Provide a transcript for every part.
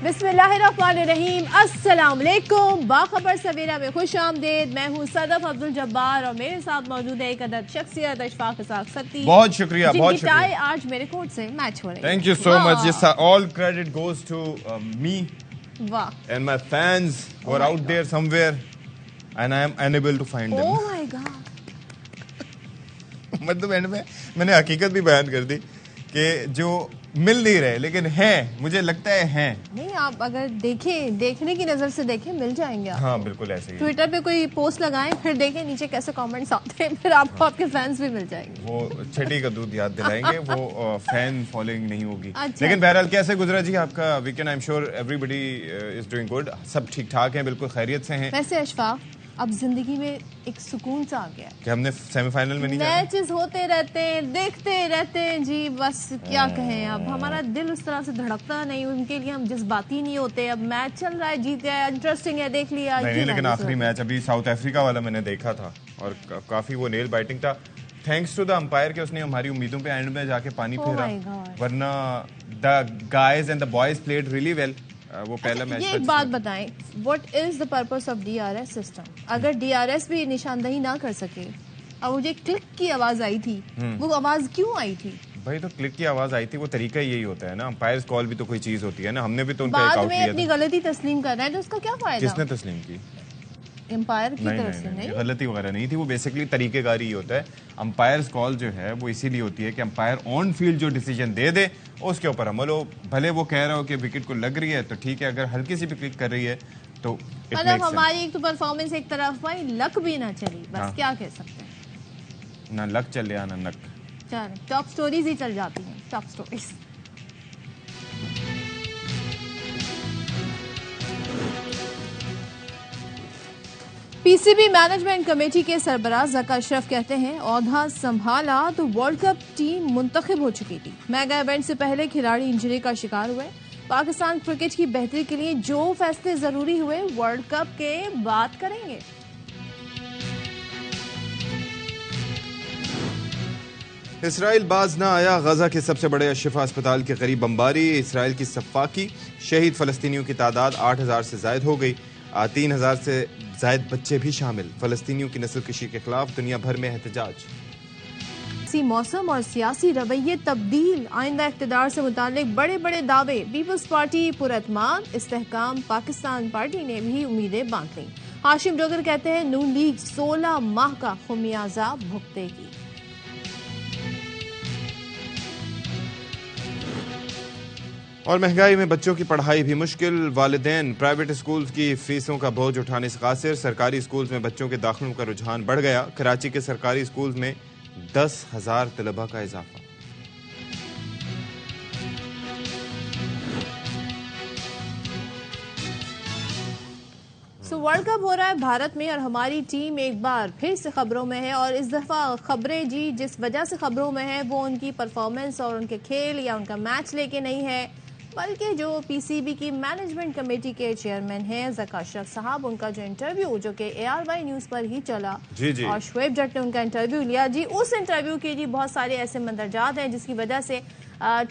بسم اللہ الرحمن الرحیم، السلام علیکم، باخبر سویرا میں خوش آمدید۔ میں ہوں صدف عبدالجبار اور میرے ساتھ موجود ہے ایک عدد شخصیت اشفاق اسحاق ستی۔ بہت شکریہ، بہت شکریہ، ٹائی آج میرے کوٹ سے میچ ہو رہی ہے۔ تھینک یو سو مچ، یہ all credit goes to me and my fans who are out there somewhere and I am unable to find them. Oh my God! مطلب اینڈ میں نے حقیقت بھی بیان کر دی کہ جو مل نہیں رہے لیکن ہیں، مجھے لگتا ہے ہیں نہیں، آپ اگر دیکھنے کی نظر سے دیکھیں مل جائیں گے۔ ہاں بالکل ایسے ہی، ٹویٹر پہ کوئی پوسٹ لگائیں پھر دیکھیں نیچے کیسے کامنٹس آتے ہیں، پھر آپ کو آپ کے فینس بھی مل جائیں گے۔ وہ چھٹی کا دودھ یاد دلائیں گے، وہ فین فالوئنگ نہیں ہوگی۔ لیکن بہرحال کیسے گزرا جی آپ کا weekend? I'm sure everybody is doing good, سب ٹھیک ٹھاک ہیں، بالکل خیریت سے ہیں۔ ویسے اشفاق، اب زندگی میں ایک سکون سا آ گیا کہ ہم نے سیمی فائنل میں نہیں جانا، میچز ہوتے رہتے ہیں، دیکھتے رہتے ہیں جی، بس کیا کہیں، اب ہمارا دل اس طرح سے دھڑکتا نہیں، ان کے لیے ہم جذباتی نہیں ہوتے۔ اب میچ چل رہا ہے، جیت گیا، انٹرسٹنگ ہے، دیکھ لیا۔ نہیں لیکن آخری میچ ابھی ساؤتھ افریقہ والا میں نے دیکھا تھا اور کافی وہ نیل بائٹنگ تھا، تھینکس ٹو دا امپائر کہ اس نے ہماری امیدوں پہ اینڈ میں جا کے پانی پھیرا، ورنہ the guys and the boys played really well. وہ پہلا میچ۔ یہ ایک بات بتائیں، what is the purpose of D R S system? اگر ڈی آر ایس بھی نشاندہی نہ کر سکے اور مجھے کلک کی آواز آئی تھی، وہ آواز کیوں آئی تھی؟ بھائی تو کلک کی آواز آئی تھی، وہ طریقہ یہی ہوتا ہے نا، امپائرز کال بھی تو کوئی چیز ہوتی ہے نا، ہم نے بھی تو ان کا ایک بعد آؤٹ میں لیا اپنی تھا۔ غلطی تسلیم کر رہے ہیں تو اس کا کیا فائدہ؟ کس نے تسلیم کی؟ امپائر کی طرف سے نہیں، غلطی وغیرہ نہیں تھی، وہ بیسکلی طریقہ کاری ہی ہوتا ہے۔ امپائرز کال جو ہے وہ اسی لیے ہوتی ہے کہ امپائر آن فیلڈ جو ڈیسیجن دے دے اس کے اوپر عمل ہو، بھلے وہ کہہ رہا ہو کہ وکٹ کو لگ رہی ہے تو ٹھیک ہے، اگر ہلکی سی بھی کلک کر رہی ہے تو مطلب ہماری ایک تو پرفارمنس ایک طرف، بھائی لک بھی نہ چلی، بس کیا کہہ سکتے ہیں، نہ لک چلے نہ نک، ٹاپ سٹوریز ہی چل جاتی ہیں، ٹاپ سٹوریز۔ پی سی بی مینجمنٹ کمیٹی کے سربراہ ذکا اشرف کہتے ہیں عہدہ سنبھالا تو ورلڈ کپ ٹیم منتخب ہو چکی تھی، میگا ایونٹ سے پہلے کھلاڑی انجری کا شکار ہوئے، پاکستان کرکٹ کی بہتری کے لیے جو فیصلے ضروری ہوئے ورلڈ کپ کے بعد کریں گے۔ اسرائیل باز نہ آیا، غزہ کے سب سے بڑے الشفا اسپتال کے قریب بمباری، اسرائیل کی صفاقی، شہید فلسطینیوں کی تعداد 8,000 سے زائد ہو گئی، 3,000 سے زائد بچے بھی شامل، فلسطینیوں کی نسل کشی کے خلاف دنیا بھر میں احتجاج۔ موسم اور سیاسی رویے تبدیل، آئندہ اقتدار سے متعلق بڑے بڑے دعوے، پیپلز پارٹی پراعتماد، استحکام پاکستان پارٹی نے بھی امیدیں باندھ لیں، ہاشم ڈوگر کہتے ہیں نون لیگ 16 ماہ کا خمیازہ بھگتے گی۔ اور مہنگائی میں بچوں کی پڑھائی بھی مشکل، والدین پرائیویٹ اسکولز کی فیسوں کا بوجھ اٹھانے سے قاصر، سرکاری اسکولز میں بچوں کے داخلوں کا رجحان بڑھ گیا، کراچی کے سرکاری اسکولز میں 10,000 طلبہ کا اضافہ۔ ورلڈ کپ ہو رہا ہے بھارت میں اور ہماری ٹیم ایک بار پھر سے خبروں میں ہے، اور اس دفعہ خبریں جی جس وجہ سے خبروں میں ہے وہ ان کی پرفارمنس اور ان کے کھیل یا ان کا میچ لے کے نہیں ہے، بلکہ جو پی سی بی کی مینجمنٹ کمیٹی کے چیئرمین ہیں ذکا اشرف صاحب، ان کا جو انٹرویو جو کہ ARY نیوز پر ہی چلا اور شعیب جٹ نے ان کا انٹرویو لیا جی، اس انٹرویو کے جی بہت سارے ایسے مندرجات ہیں جس کی وجہ سے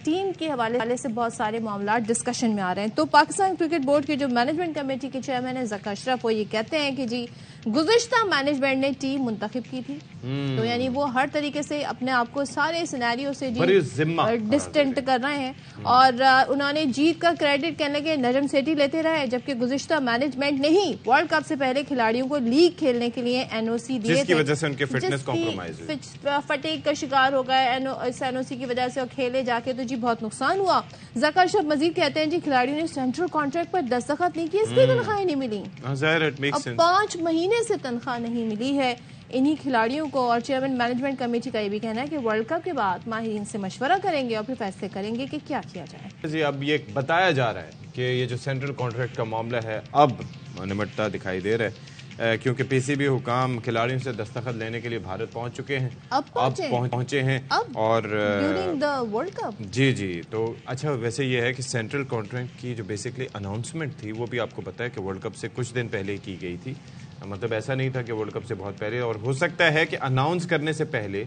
ٹیم کے حوالے سے بہت سارے معاملات ڈسکشن میں آ رہے ہیں۔ تو پاکستان کرکٹ بورڈ کے جو مینجمنٹ کمیٹی کے چیئرمین ہیں ذکا اشرف، وہ یہ کہتے ہیں کہ جی گزشتہ مینجمنٹ نے ٹیم منتخب کی تھی، تو یعنی وہ ہر طریقے سے اپنے آپ کو سارے سینیریو سے جی ڈسٹنٹ کر رہے ہیں، اور انہوں نے جیت کا کریڈٹ کہنے لگے نجم سیٹھی لیتے رہے، جبکہ گزشتہ مینجمنٹ نے ہی ورلڈ کپ سے پہلے کھلاڑیوں کو لیگ کھیلنے کے لیے NOC دیے تھے، جس کی وجہ سے ان کے فٹنس کمپرومائز ہوئی، فٹیگ کا شکار ہو گئے اس NOC کی وجہ سے، اور کھیلے جا کے تو جی بہت نقصان ہوا۔ ذکا اشرف مزید کہتے ہیں جی کھلاڑیوں نے سینٹرل کانٹریکٹ پر دستخط نہیں کیے، اس کی تنخواہیں نہیں ملی، اب 5 مہینے سے تنخواہ نہیں ملی ہے انہی کھلاڑیوں کو، اور چیئرمین مینجمنٹ کمیٹی کا یہ بھی کہنا ہے کہ ورلڈ کپ کے بعد ماہرین سے مشورہ کریں گے اور پھر فیصلے کریں گے کہ کیا کیا جائے۔ جی اب یہ بتایا جا رہا ہے کہ یہ جو سینٹرل کانٹریکٹ کا معاملہ ہے اب نمٹتا دکھائی دے رہا ہے، کیونکہ پی سی بی حکام کھلاڑیوں سے دستخط لینے کے لیے بھارت پہنچ چکے ہیں، اب پہنچے ہیں، اور ورلڈ کپ جی تو اچھا ویسے یہ ہے کہ سینٹرل کانٹریکٹ کی جو بیسکلی اناؤنسمنٹ تھی وہ بھی آپ کو پتا ہے کہ ورلڈ کپ سے کچھ دن پہلے کی گئی تھی، مطلب ایسا نہیں تھا کہ ورلڈ کپ سے بہت پہلے، اور ہو سکتا ہے کہ اناؤنس کرنے سے پہلے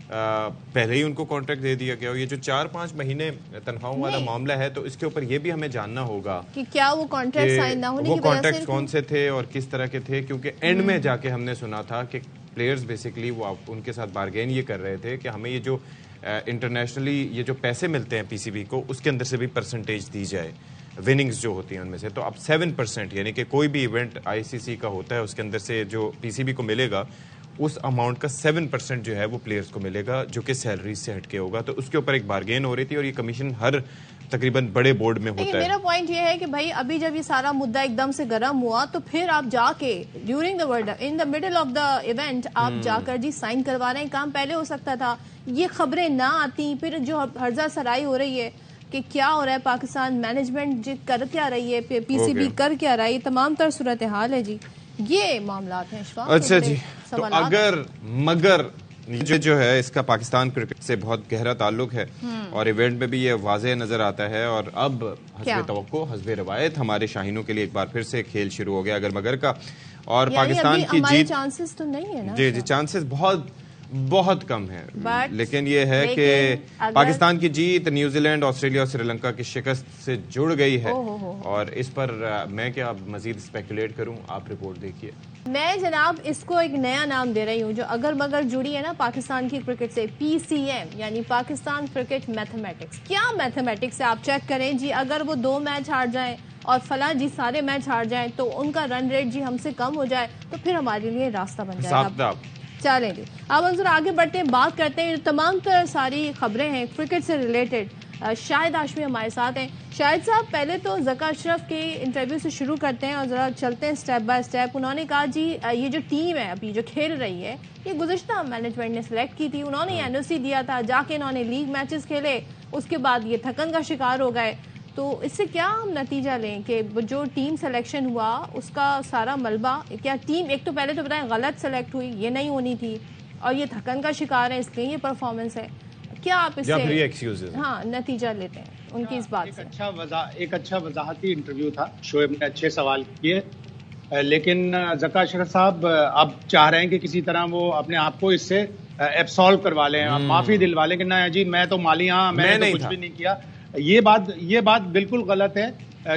پہلے ہی ان کو کانٹریکٹ دے دیا گیا. اور یہ جو 4-5 مہینے تنخواہوں والا معاملہ ہے تو اس کے اوپر یہ بھی ہمیں جاننا ہوگا کہ کیا وہ کانٹریکٹ سائن نہ ہونے وہ کی وجہ سے کانٹریکٹ کون سے تھے اور کس طرح کے تھے, کیونکہ اینڈ میں جا کے ہم نے سنا تھا کہ پلیئرز بیسکلی وہ ان کے ساتھ بارگین یہ کر رہے تھے کہ ہمیں یہ جو انٹرنیشنلی یہ جو پیسے ملتے ہیں پی سی بی کو اس کے اندر سے بھی پرسنٹیج دی جائے, وننگز جو ہوتی ہیں ان میں سے. تو اب 7% یعنی کہ کوئی بھی ایونٹ آئی سی سی کا ہوتا ہے اس کے اندر سے جو پی سی بی کو ملے گا اس اماؤنٹ کا 7% جو ہے وہ پلیئرز کو ملے گا جو کہ سیلریز سے ہٹ کے ہوگا. تو اس کے اوپر ایک بارگین ہو رہی تھی اور یہ کمیشن ہر تقریباً بڑے بورڈ میں ہوتا ہے. میرا پوائنٹ یہ ہے کہ بھائی ابھی جب یہ سارا مدعا ایک دم سے گرم ہوا تو پھر آپ جا کے during in the middle of the event آپ جا کر جی سائن کروا رہے ہیں. کام پہلے ہو سکتا تھا, یہ خبریں نہ آتی. پھر جو ہرزہ سرائی ہو رہی ہے کہ کیا ہو رہا ہے, پاکستان مینجمنٹ کر کیا رہی ہے, پی سی بی کر کیا رہی ہے, تمام تر صورتحال ہے جی. یہ معاملات ہیں اشفاق. اچھا جی, تو اگر مگر جو ہے اس کا پاکستان کرکٹ سے بہت گہرا تعلق ہے اور ایونٹ میں بھی یہ واضح نظر آتا ہے. اور اب حسب توقع حسب روایت ہمارے شاہینوں کے لیے ایک بار پھر سے کھیل شروع ہو گیا اگر مگر کا. اور پاکستان کی جیت چانسز تو نہیں ہے نا. جی جی چانسز بہت کم ہے, لیکن یہ ہے کہ پاکستان کی جیت نیوزی لینڈ, آسٹریلیا اور سری لنکا کی شکست سے جڑ گئی ہے. اور اس پر میں کیا مزید اسپیکولیٹ کروں, آپ رپورٹ دیکھیے. میں جناب اس کو ایک نیا نام دے رہی ہوں جو اگر مگر جڑی ہے نا پاکستان کی کرکٹ سے, پی سی ایم یعنی پاکستان کرکٹ میتھمیٹکس. کیا میتھمیٹکس ہے آپ چیک کریں جی. اگر وہ 2 میچ ہار جائیں اور فلاں جی سارے میچ ہار جائیں تو ان کا رن ریٹ جی ہم سے کم ہو جائے تو پھر ہمارے لیے راستہ بن جائے. چلیں جی اب ہم ذرا آگے بڑھتے ہیں, بات کرتے ہیں تمام تر ساری خبریں ہیں کرکٹ سے ریلیٹڈ. شاہد ہاشمی ہمارے ساتھ ہیں. شاہد صاحب پہلے تو ذکا اشرف کے انٹرویو سے شروع کرتے ہیں اور ذرا چلتے ہیں سٹیپ بائی سٹیپ. انہوں نے کہا جی یہ جو ٹیم ہے ابھی جو کھیل رہی ہے یہ گزشتہ مینجمنٹ نے سلیکٹ کی تھی. انہوں نے این او سی دیا تھا, جا کے انہوں نے لیگ میچز کھیلے, اس کے بعد یہ تھکن کا شکار ہو گئے. تو اس سے کیا ہم نتیجہ لیں کہ جو ٹیم سلیکشن ہوا اس کا سارا ملبہ کیا ٹیم ایک تو پہلے تو بتائیں غلط سلیکٹ ہوئی, یہ نہیں ہونی تھی, اور یہ تھکن کا شکار ہے اس لیے یہ پرفارمنس ہے. کیا آپ اس سے نتیجہ لیتے ہیں ان کی اس بات سے؟ ایک اچھا وضاحتی انٹرویو تھا, شعیب نے اچھے سوال کیے, لیکن ذکا اشرف صاحب اب چاہ رہے ہیں کہ کسی طرح وہ اپنے آپ کو اس سے ایبسالو کروا لیں, معافی دلوا لیں کہ نہ جی میں تو مالی ہاں میں نے کچھ بھی نہیں کیا. یہ بات بالکل غلط ہے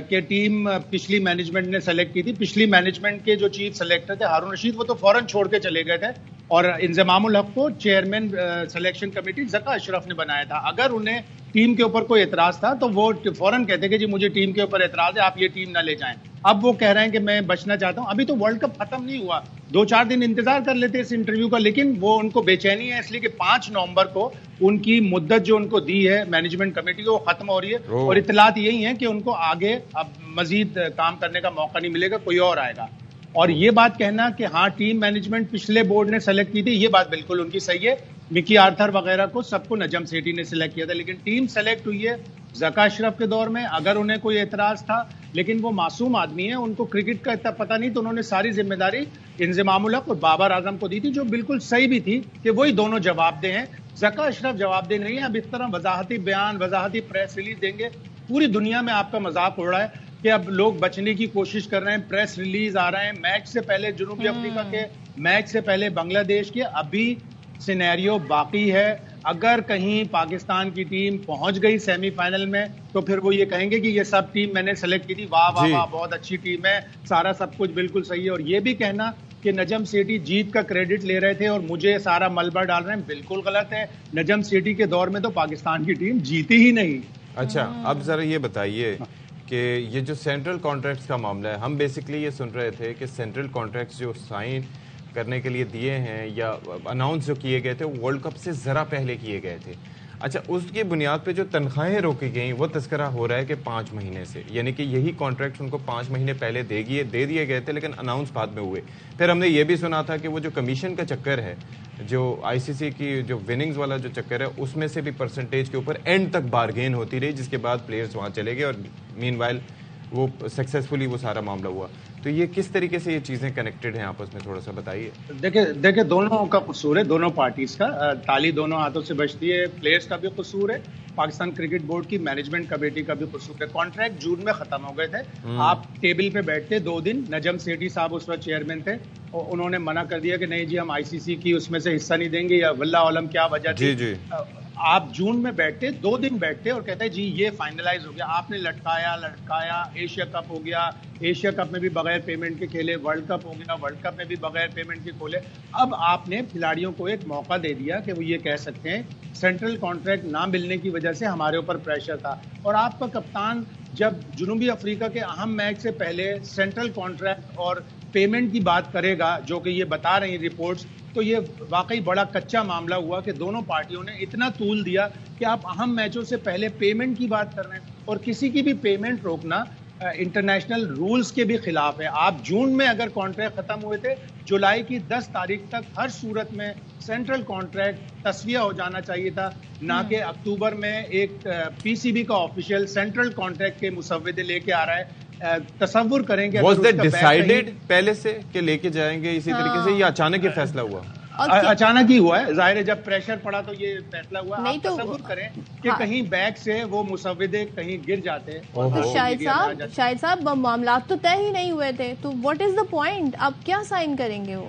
کہ ٹیم پچھلی مینجمنٹ نے سلیکٹ کی تھی. پچھلی مینجمنٹ کے جو چیف سلیکٹر تھے ہارون رشید وہ تو فوراً چھوڑ کے چلے گئے تھے اور انضمام الحق کو چیئرمین سلیکشن کمیٹی ذکا اشرف نے بنایا تھا. اگر انہیں ٹیم کے اوپر کوئی اعتراض تھا تو وہ فوراً کہتے کہ جی مجھے ٹیم کے اوپر اعتراض ہے, آپ یہ ٹیم نہ لے جائیں. اب وہ کہہ رہے ہیں کہ میں بچنا چاہتا ہوں. ابھی تو ورلڈ کپ ختم نہیں ہوا, 2-4 دن انتظار کر لیتے اس انٹرویو کا. لیکن وہ ان کو بے چینی ہے اس لیے کہ 5 نومبر کو ان کی مدت جو ان کو دی ہے مینجمنٹ کمیٹی کو ختم ہو رہی ہے اور اطلاعات یہی ہیں کہ ان کو آگے اب مزید کام کرنے کا موقع نہیں ملے گا, کوئی اور آئے گا. اور یہ بات کہنا کہ ہاں ٹیم مینجمنٹ پچھلے بورڈ نے سلیکٹ کی تھی, یہ بات بالکل ان کی صحیح ہے. مکی آرتھر وغیرہ کو سب کو نجم سیٹھی نے سلیکٹ کیا تھا, لیکن ٹیم سلیکٹ ہوئی ہے ذکا اشرف کے دور میں. اگر انہیں کوئی اعتراض تھا, لیکن وہ معصوم آدمی ہیں, ان کو کرکٹ کا اتنا پتہ نہیں, تو انہوں نے ساری ذمہ داری انضمام الحق اور بابر اعظم کو دی تھی, جو بالکل صحیح بھی تھی کہ وہی دونوں جواب دہ ہیں. ذکا اشرف جواب دہ نہیں ہے. اب اس طرح وضاحتی بیان, وضاحتی پریس ریلیز دیں گے, پوری دنیا میں آپ کا مذاق اڑ رہا ہے کہ اب لوگ بچنے کی کوشش کر رہے ہیں. پریس ریلیز آ رہے ہیں میچ سے پہلے جنوبی افریقہ کے, میچ سے پہلے بنگلہ دیش کے. ابھی سینیریو باقی ہے. اگر کہیں پاکستان کی ٹیم پہنچ گئی سیمی فائنل میں تو پھر وہ یہ کہیں گے کہ یہ سب ٹیم میں نے سلیکٹ کی تھی, واہ واہ واہ بہت اچھی ٹیم ہے, سارا سب کچھ بالکل صحیح ہے. اور یہ بھی کہنا کہ نجم سیٹھی جیت کا کریڈٹ لے رہے تھے اور مجھے سارا ملبہ ڈال رہے ہیں, بالکل غلط ہے. نجم سیٹھی کے دور میں تو پاکستان کی ٹیم جیتی ہی نہیں. اچھا اب ذرا یہ بتائیے کہ یہ جو سینٹرل کانٹریکٹس کا معاملہ ہے, ہم بیسکلی یہ سن رہے تھے کہ سینٹرل کانٹریکٹس جو سائن کرنے کے لیے دیے ہیں یا اناؤنس جو کیے گئے تھے وہ ورلڈ کپ سے ذرا پہلے کیے گئے تھے. اچھا اس کی بنیاد پہ جو تنخواہیں روکی گئیں وہ تذکرہ ہو رہا ہے کہ 5 مہینے سے, یعنی کہ یہی کانٹریکٹ ان کو 5 مہینے پہلے دے دیے گئے تھے, لیکن اناؤنس بعد میں ہوئے. پھر ہم نے یہ بھی سنا تھا کہ وہ جو کمیشن کا چکر ہے, جو آئی سی سی کی جو وننگز والا جو چکر ہے, اس میں سے بھی پرسنٹیج کے اوپر اینڈ تک بارگین ہوتی رہی, جس کے بعد پلیئرز وہاں چلے گئے اور مین وائل وہ سکسیزفلی وہ سارا معاملہ ہوا. تو یہ کس طریقے سے یہ چیزیں کنیکٹڈ ہیں آپس میں, تھوڑا سا بتائیے. دیکھیں دونوں کا قصور ہے, دونوں پارٹیز کا. تالی دونوں ہاتھوں سے بجتی ہے. پلیئرز کا بھی قصور ہے, پاکستان کرکٹ بورڈ کی مینجمنٹ کمیٹی کا بھی قصور ہے. کانٹریکٹ جون میں ختم ہو گئے تھے. آپ ٹیبل پہ بیٹھتے 2 دن, نجم سیٹھی صاحب اس وقت چیئرمین تھے, انہوں نے منع کر دیا کہ نہیں جی ہم ICC کی اس میں سے حصہ نہیں دیں گے, یا واللہ عالم کیا وجہ تھی. آپ جون میں بیٹھتے 2 دن بیٹھتے اور کہتے جی یہ فائنلائز ہو گیا. آپ نے لٹکایا, ایشیا کپ ہو گیا, ایشیا کپ میں بھی بغیر پیمنٹ کے کھیلے, ورلڈ کپ ہو گیا, ورلڈ کپ میں بھی بغیر پیمنٹ کے کھولے. اب آپ نے کھلاڑیوں کو ایک موقع دے دیا کہ وہ یہ کہہ سکتے ہیں سینٹرل کانٹریکٹ نہ ملنے کی وجہ سے ہمارے اوپر پریشر تھا. اور آپ کا کپتان جب جنوبی افریقہ کے اہم میچ سے پہلے سینٹرل کانٹریکٹ اور پیمنٹ کی بات کرے گا, جو کہ یہ بتا رہی ہیں رپورٹس, تو یہ واقعی بڑا کچا معاملہ ہوا کہ دونوں پارٹیوں نے اتنا طول دیا کہ آپ اہم میچوں سے پہلے پیمنٹ کی بات کر رہے ہیں. اور کسی کی بھی پیمنٹ روکنا انٹرنیشنل رولز کے بھی خلاف ہے. آپ جون میں اگر کانٹریکٹ ختم ہوئے تھے, جولائی کی 10 تاریخ تک ہر صورت میں سینٹرل کانٹریکٹ تصفیہ ہو جانا چاہیے تھا, نہ کہ اکتوبر میں ایک PCB کا آفیشیل سینٹرل کانٹریکٹ کے مسودے لے کے آ رہا ہے. تصور کریں گے واز دیٹ ڈیسائیڈڈ پہلے سے کہ لے کے جائیں گے اسی طریقے سے, یا اچانک یہ فیصلہ ہوا؟ اچانک ہی ہوا ہے, ظاہر ہے جب پریشر پڑا تو یہ فیصلہ ہوا. آپ تصور کریں کہ کہیں بیک سے وہ مسودے کہیں گر جاتے. تو شاہد صاحب معاملات تو طے ہی نہیں ہوئے تھے, تو واٹ از دا پوائنٹ, اب کیا سائن کریں گے وہ؟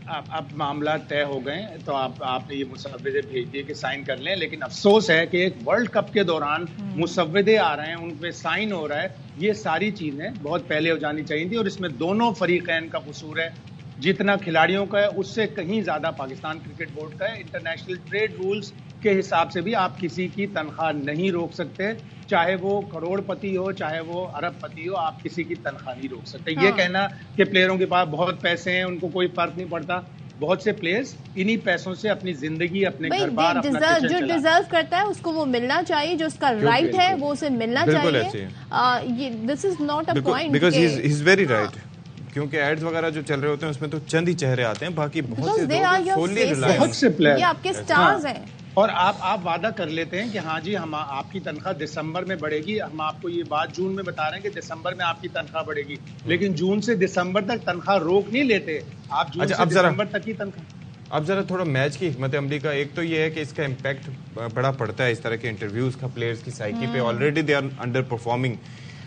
اب معاملات طے ہو گئے تو آپ نے یہ مسودے بھیج دیے کہ سائن کر لیں. لیکن افسوس ہے کہ ایک ورلڈ کپ کے دوران مسودے آ رہے ہیں, ان پہ سائن ہو رہا ہے. یہ ساری چیزیں بہت پہلے ہو جانی چاہیے تھی, اور اس میں دونوں فریقین کا قصور ہے. جتنا کھلاڑیوں کا ہے اس سے کہیں زیادہ پاکستان کرکٹ بورڈ کا ہے. انٹرنیشنل ٹریڈ رولز کے حساب سے بھی آپ کسی کی تنخواہ نہیں روک سکتے, چاہے وہ کروڑ پتی ہو چاہے وہ ارب پتی ہو, آپ کسی کی تنخواہ نہیں روک سکتے. یہ کہنا کہ پلیئروں کے پاس بہت پیسے ہیں ان کو کوئی فرق نہیں پڑتا, بہت سے پلیئرز انہی پیسوں سے اپنی زندگی, اپنے گھر بار, جو ڈیزرو کرتا ہے اس کو وہ ملنا چاہیے, جو اس کا رائٹ ہے وہ اسے ملنا چاہیے. This is not a point, because he is very right. کیونکہ ایڈز وغیرہ جو چل رہے ہوتے ہیں اس میں تو چند ہی چہرے آتے ہیں, باقی بہت سے یہ آپ کے سٹارز ہیں. اور آپ وعدہ کر لیتے ہیں کہ ہاں جی ہم آپ کی تنخواہ دسمبر میں بڑھے گی, ہم آپ کو یہ بات جون میں بتا رہے ہیں کہ دسمبر میں آپ کی تنخواہ بڑھے گی, لیکن جون سے دسمبر تک تنخواہ روک نہیں لیتے آپ, جون سے دسمبر تک کی تنخواہ. اب ذرا تھوڑا میچ کی حکمت عملی کا, ایک تو یہ ہے کہ اس کا امپیکٹ بڑا پڑتا ہے اس طرح کے انٹرویوز کا پلیئرز کی سائیکی پہ, already they are underperforming.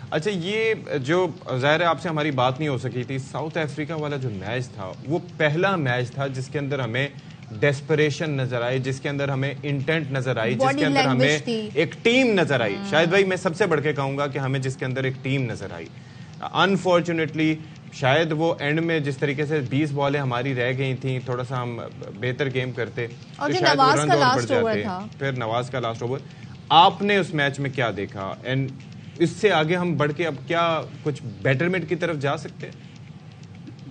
اچھا, یہ جو ظاہر ہے آپ سے ہماری بات نہیں ہو سکی تھی, ساؤتھ افریقہ والا جو میچ تھا وہ پہلا میچ تھا جس کے اندر ہمیں ڈیسپریشن نظر آئی, جس کے اندر ہمیں انٹینٹ نظر آئی, جس کے اندر ہمیں ایک ٹیم نظر آئی. شاید بھائی میں سب سے بڑھ کے کہوں گا کہ ہمیں جس کے اندر ایک ٹیم نظر آئی. انفارچونیٹلی شاید وہ اینڈ میں جس طریقے سے 20 بالیں ہماری رہ گئی تھیں, تھوڑا سا ہم بہتر گیم کرتے تو شاید وہ رن اور بڑھ جاتے. پھر نواز کا لاسٹ اوور. آپ نے اس میچ میں کیا دیکھا, اینڈ اس سے آگے ہم بڑھ کے اب کیا کچھ بیٹرمنٹ کی طرف جا سکتے؟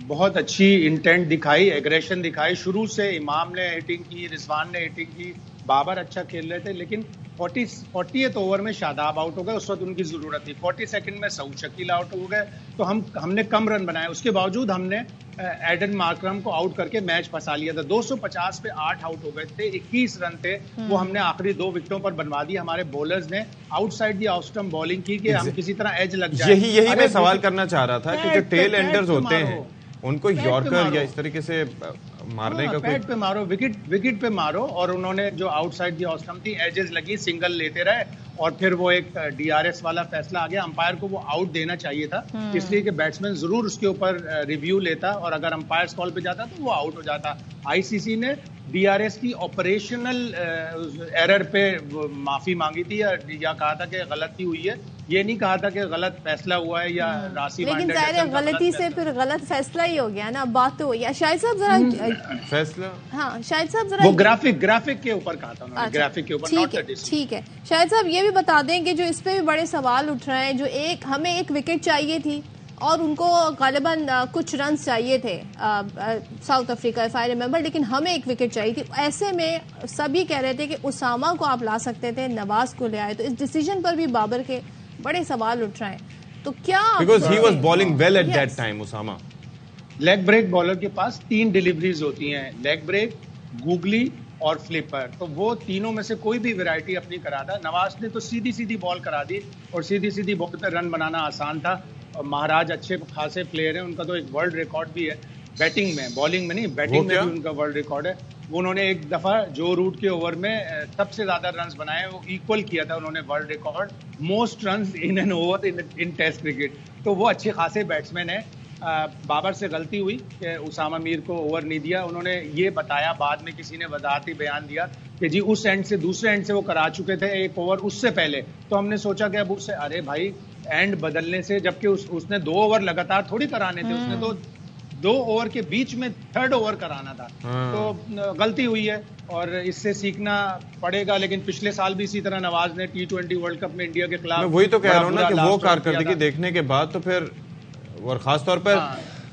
بہت اچھی انٹینٹ دکھائی, ایگریشن دکھائی. شروع سے امام نے ہٹنگ کی, رضوان نے ہٹنگ کی, بابر اچھا کھیل رہے تھے, لیکن 40th اوور میں شاداب آؤٹ ہو گئے. اس وقت ان کی ضرورت تھی. 42nd میں سعود شکیل آؤٹ ہو گئے, تو ہم نے کم رن بنائے. اس کے باوجود ہم نے ایڈن مارکرم کو آؤٹ کر کے میچ پھنسا لیا تھا. 250 پہ 8 آؤٹ ہو گئے تھے, 21 رن تھے, وہ ہم نے آخری 2 وکٹوں پر بنوا دی. ہمارے بولرز نے out side the of stump bowling کی کہ ہم کسی طرح ایج لگ جائے. یہی میں سوال کرنا چاہ رہا تھا کہ جو ٹیل اینڈرز ہوتے ہیں ان کو یارکر یا اس طریقے سے مارنے کا پیٹ پہ مارو, وکٹ پہ مارو. اور انہوں نے جو out side the of stump تھی, ایجز لگی, سنگل لیتے رہے, اور پھر وہ ایک DRS والا فیصلہ آ گیا. امپائر کو وہ آؤٹ دینا چاہیے تھا, اس لیے کہ بیٹسمین ضرور اس کے اوپر ریویو لیتا, اور اگر امپائر کال پہ جاتا تو وہ آؤٹ ہو جاتا. ICC نے DRS کی آپریشنل ایرر پہ معافی مانگی تھی, یا کہا تھا کہ غلطی ہوئی ہے. یہ نہیں کہا تھا کہ غلط فیصلہ ہوا ہے یا راسی لیکن ظاہر غلطی سے پھر غلط فیصلہ ہی ہو گیا نا. بات تو ہوئی. شاہد صاحب ذرا فیصلہ, ہاں شاہد صاحب ذرا وہ گرافک کے اوپر کہا تھا انہوں نے, گرافک کے اوپر. ٹھیک ہے شاہد صاحب, یہ بھی بتا دیں کہ جو اس پہ بھی بڑے سوال اٹھ رہے ہیں, جو ہمیں ایک وکٹ چاہیے تھی اور ان کو غالباً کچھ رنز چاہیے تھے South Africa if I remember, لیکن ہمیں ایک وکٹ چاہیے تھی. ایسے میں سبھی کہہ رہے تھے کہ اسامہ کو آپ لا سکتے تھے, نواز کو لے آئے. تو اس ڈیسیجن پر بھی بابر کے بڑے سوال اٹھ رہے ہیں. تو کیا because he was bowling well at that time. Usama leg break bowler کے پاس 3 ڈیلیوریز ہوتی ہیں, لیگ بریک, گوگلی اور فلپر. تو وہ تینوں میں سے کوئی بھی ویرائٹی اپنی کرا تھا. نواز نے تو سیدھی سیدھی بال کرا دی اور سیدھی سیدھی بال پہ رن بنانا آسان تھا. مہاراج اچھے خاصے پلیئر ہیں, ان کا تو ایک ورلڈ ریکارڈ بھی ہے بیٹنگ میں, بالنگ میں نہیں, بیٹنگ میں بھی ان کا ورلڈ ریکارڈ ہے. انہوں نے ایک دفعہ جو روٹ کے اوور میں سب سے زیادہ رنز بنائے, وہ ایکول کیا تھا انہوں نے world record, most runs in an over in test cricket. تو وہ اچھے خاصے بیٹسمین ہیں. بابر سے غلطی ہوئی کہ اسامہ میر کو اوور نہیں دیا. انہوں نے یہ بتایا بعد میں, کسی نے وضاحتی بیان دیا کہ جی اس اینڈ سے دوسرے اینڈ سے وہ کرا چکے تھے ایک اوور اس سے پہلے. تو ہم نے سوچا کہ اب اس سے, ارے بھائی اینڈ بدلنے سے, جبکہ اس نے 2 اوور لگاتار تھوڑی کرانے تھے, اس نے تو 2 اوور کے بیچ میں 3rd اوور کرانا تھا. تو غلطی ہوئی ہے اور اس سے سیکھنا پڑے گا. لیکن پچھلے سال بھی اسی طرح نواز نے T20 ورلڈ کپ میں انڈیا کے خلاف, میں وہی تو کہہ رہا ہوں نا کہ وہ کارکردگی دیکھنے کے بعد تو پھر, اور خاص طور پر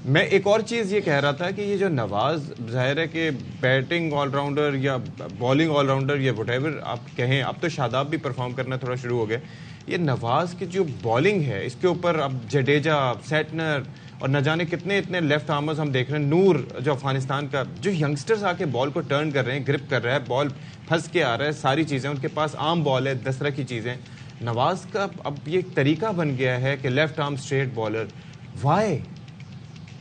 میں ایک اور چیز یہ کہہ رہا تھا کہ یہ جو نواز, ظاہر ہے کہ بیٹنگ آل راؤنڈر یا بالنگ آل راؤنڈر یا وٹ ایور آپ کہیں, اب تو شاداب بھی پرفارم کرنا تھوڑا شروع ہو گیا. یہ نواز کی جو بالنگ ہے اس کے اوپر اب جڈیجا, سیٹنر اور نہ جانے کتنے اتنے لیفٹ آرمرز ہم دیکھ رہے ہیں. نور جو افغانستان کا, جو ینگسٹرز آ کے بال کو ٹرن کر رہے ہیں, گرپ کر رہا ہے, بال پھنس کے آ رہا ہے, ساری چیزیں ان کے پاس, عام بال ہے, 10 طرح کی چیزیں. نواز کا اب یہ طریقہ بن گیا ہے کہ left arm straight bowler. Why?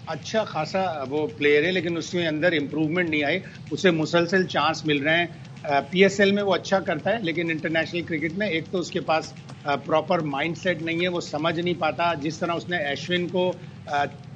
اچھا خاصا وہ پلیئر ہے لیکن اس میں اندر امپروومنٹ نہیں آئی. اسے مسلسل چانس مل رہے ہیں. پی ایس ایل میں وہ اچھا کرتا ہے لیکن انٹرنیشنل کرکٹ میں ایک تو اس کے پاس پراپر مائنڈ سیٹ نہیں ہے, وہ سمجھ نہیں پاتا. جس طرح اس نے ایشون کو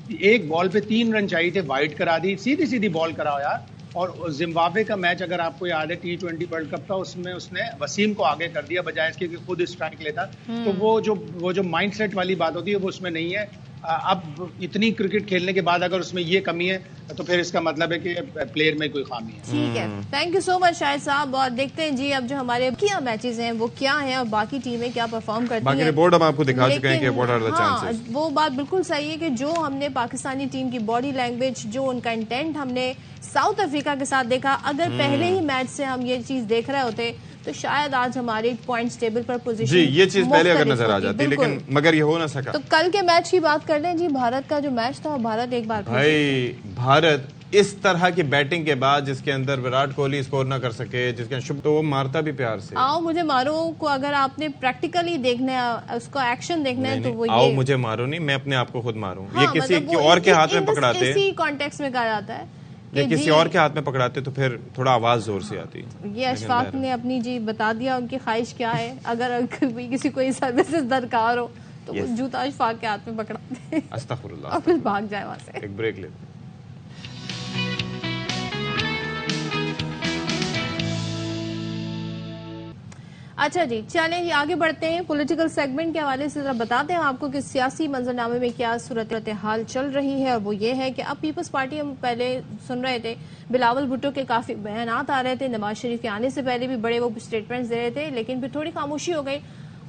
ایک بال پہ 3 رن چاہیے تھے, وائڈ کرا دی, سیدھی سیدھی بال کراؤ یار. اور زمبابوے کا میچ اگر آپ کو یاد ہے T20 ورلڈ کپ کا, اس میں اس نے وسیم کو آگے کر دیا بجائے اس کے کہ خود اسٹرائک لیتا. تو وہ جو مائنڈ سیٹ والی بات ہوتی ہے وہ اس میں نہیں ہے. اب اتنی کرکٹ کھیلنے کے بعد اگر اس میں یہ کمی ہے تو پھر اس کا مطلب ہے کہ پلیئر میں کوئی خامی ہے. ٹھیک ہے, تھینک یو سو مچ شاہد صاحب. اور دیکھتے ہیں جی اب جو ہمارے کیا میچز ہیں وہ کیا ہیں اور باقی ٹیمیں کیا پرفارم کرتی ہیں. باقی رپورٹ ہم آپ کو دکھا چکے ہیں کہ واٹ آر دی چانسز. وہ بات بالکل صحیح ہے کہ جو ہم نے پاکستانی ٹیم کی باڈی لینگویج, جو ان کا انٹینٹ ہم نے ساؤتھ افریقہ کے ساتھ دیکھا, اگر پہلے ہی میچ سے ہم یہ چیز دیکھ رہے ہوتے تو شاید آج ہماری پوائنٹس ٹیبل پر پوزیشن جی یہ چیز پہلے اگر نظر آ جاتی, لیکن مگر یہ ہو نہ سکا. تو کل کے میچ کی بات کر لیں جی. بھارت کا جو میچ تھا, بھارت ایک بار بھائی, بھارت اس طرح کی بیٹنگ کے بعد جس کے اندر وراٹ کوہلی اسکور نہ کر سکے, جس کے تو وہ مارتا بھی پیار سے. آؤ مجھے مارو کو اگر آپ نے پریکٹیکلی دیکھنا ہے, اس کا ایکشن دیکھنا ہے, تو وہ آؤ مجھے مارو نہیں, میں اپنے آپ کو خود ماروں. یہ کسی اور کے ہاتھ میں پکڑاتے, اسی کانٹیکسٹ میں کہا جاتا ہے, یہ کسی اور کے ہاتھ میں پکڑاتے تو پھر تھوڑا آواز زور سے آتی. یہ اشفاق نے اپنی جی بتا دیا ان کی خواہش کیا ہے. اگر کسی کو سروسز درکار ہو تو وہ جوتا اشفاق کے ہاتھ میں پکڑاتے ہیں, استغفر اللہ, اور پھر بھاگ جائے وہاں سے. ایک بریک لیتے. اچھا جی, چلیں جی آگے بڑھتے ہیں. پولیٹیکل سیگمنٹ کے حوالے سے ذرا بتاتے ہیں آپ کو کہ سیاسی منظرنامے میں کیا صورتحال چل رہی ہے. اور وہ یہ ہے کہ اب پیپلز پارٹی, ہم پہلے سن رہے تھے بلاول بھٹو کے کافی بیانات آ رہے تھے, نواز شریف کے آنے سے پہلے بھی بڑے وہ اسٹیٹمنٹس دے رہے تھے, لیکن پھر تھوڑی خاموشی ہو گئی.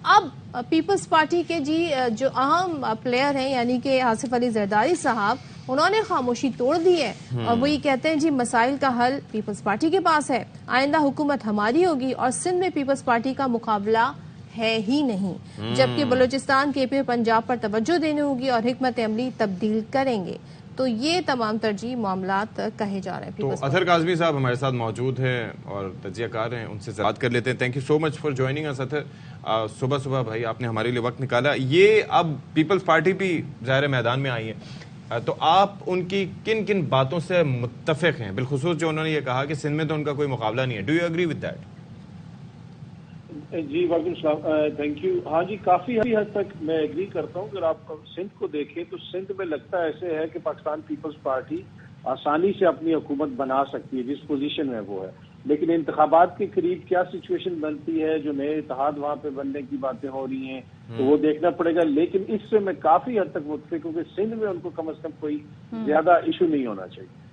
اب پیپلز پارٹی کے جی جو اہم پلیئر ہیں یعنی کہ آصف علی زرداری صاحب, انہوں نے خاموشی توڑ دی ہے اور وہ یہ کہتے ہیں جی مسائل کا حل پیپلز پارٹی کے پاس ہے, آئندہ حکومت ہماری ہوگی اور سندھ میں پیپلز پارٹی کا مقابلہ ہے ہی نہیں, جبکہ بلوچستان کے پھر پنجاب پر توجہ دینے ہوگی اور حکمت عملی تبدیل کریں گے. تو یہ تمام ترجیح معاملات کہے جا رہے ہیں. تو اظہر کاظمی صاحب ہمارے ساتھ موجود ہیں اور تجزیہ کار ہیں, ان سے بات کر لیتے ہیں. Thank you so much for joining us. Azhar, صبح صبح بھائی آپ نے ہمارے لیے وقت نکالا. یہ اب پیپلز پارٹی بھی ظاہر میدان میں آئی ہے, تو آپ ان کی کن کن باتوں سے متفق ہیں, بالخصوص جو انہوں نے یہ کہا کہ سندھ میں تو ان کا کوئی مقابلہ نہیں ہے. Do you agree with that? جی وعلیکم السلام, تھینک یو. ہاں جی, کافی حد تک میں ایگری کرتا ہوں. اگر آپ سندھ کو دیکھیں تو سندھ میں لگتا ایسے ہے کہ پاکستان پیپلز پارٹی آسانی سے اپنی حکومت بنا سکتی ہے جس پوزیشن میں وہ ہے, لیکن انتخابات کے قریب کیا سچویشن بنتی ہے, جو نئے اتحاد وہاں پہ بننے کی باتیں ہو رہی ہیں تو وہ دیکھنا پڑے گا. لیکن اس سے میں کافی حد تک متفق ہوں کہ سندھ میں ان کو کم از کم کوئی زیادہ ایشو نہیں ہونا چاہیے.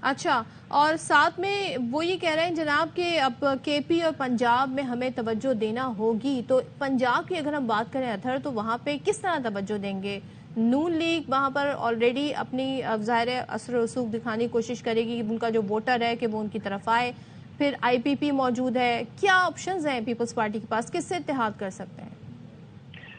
اچھا, اور ساتھ میں وہ یہ کہہ رہے ہیں جناب کہ اب کے پی اور پنجاب میں ہمیں توجہ دینا ہوگی, تو پنجاب کی اگر ہم بات کریں اظہر, تو وہاں پہ کس طرح توجہ دیں گے؟ نون لیگ وہاں پر آلریڈی اپنی ظاہر اثر و رسوخ دکھانے کی کوشش کرے گی, ان کا جو ووٹر ہے کہ وہ ان کی طرف آئے, پھر آئی پی پی موجود ہے. کیا آپشنز ہیں پیپلز پارٹی کے پاس, کس سے اتحاد کر سکتے ہیں؟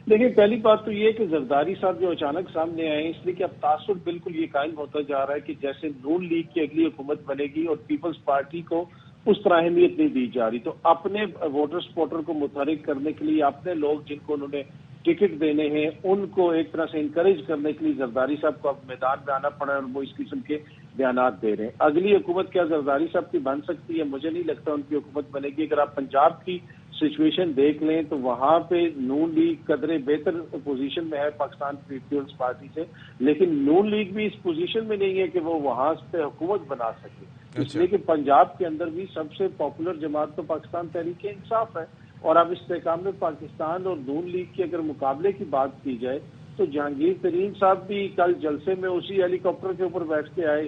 دیکھیں, پہلی بات تو یہ ہے کہ زرداری صاحب جو اچانک سامنے آئے, اس لیے کہ اب تاثر بالکل یہ قائم ہوتا جا رہا ہے کہ جیسے نون لیگ کی اگلی حکومت بنے گی اور پیپلز پارٹی کو اس طرح اہمیت نہیں دی جا رہی. تو اپنے ووٹر سپورٹر کو متحرک کرنے کے لیے اپنے لوگ جن کو انہوں نے ٹکٹ دینے ہیں ان کو ایک طرح سے انکریج کرنے کے لیے زرداری صاحب کو اب میدان میں آنا پڑا ہے اور وہ اس قسم کے بیانات دے رہے ہیں. اگلی حکومت کیا زرداری صاحب کی بن سکتی ہے؟ مجھے نہیں لگتا ان کی حکومت بنے گی. اگر آپ پنجاب کی سچویشن دیکھ لیں تو وہاں پہ نون لیگ قدرے بہتر پوزیشن میں ہے پاکستان پیپلز پارٹی سے, لیکن نون لیگ بھی اس پوزیشن میں نہیں ہے کہ وہ وہاں پہ حکومت بنا سکے. اس لیے کہ پنجاب کے اندر بھی سب سے پاپولر جماعت تو پاکستان تحریک انصاف ہے. اور اب استحکام میں پاکستان اور نون لیگ کے اگر مقابلے کی بات کی جائے تو جہانگیر ترین صاحب بھی کل جلسے میں اسی ہیلی کاپٹر کے اوپر بیٹھ کے آئے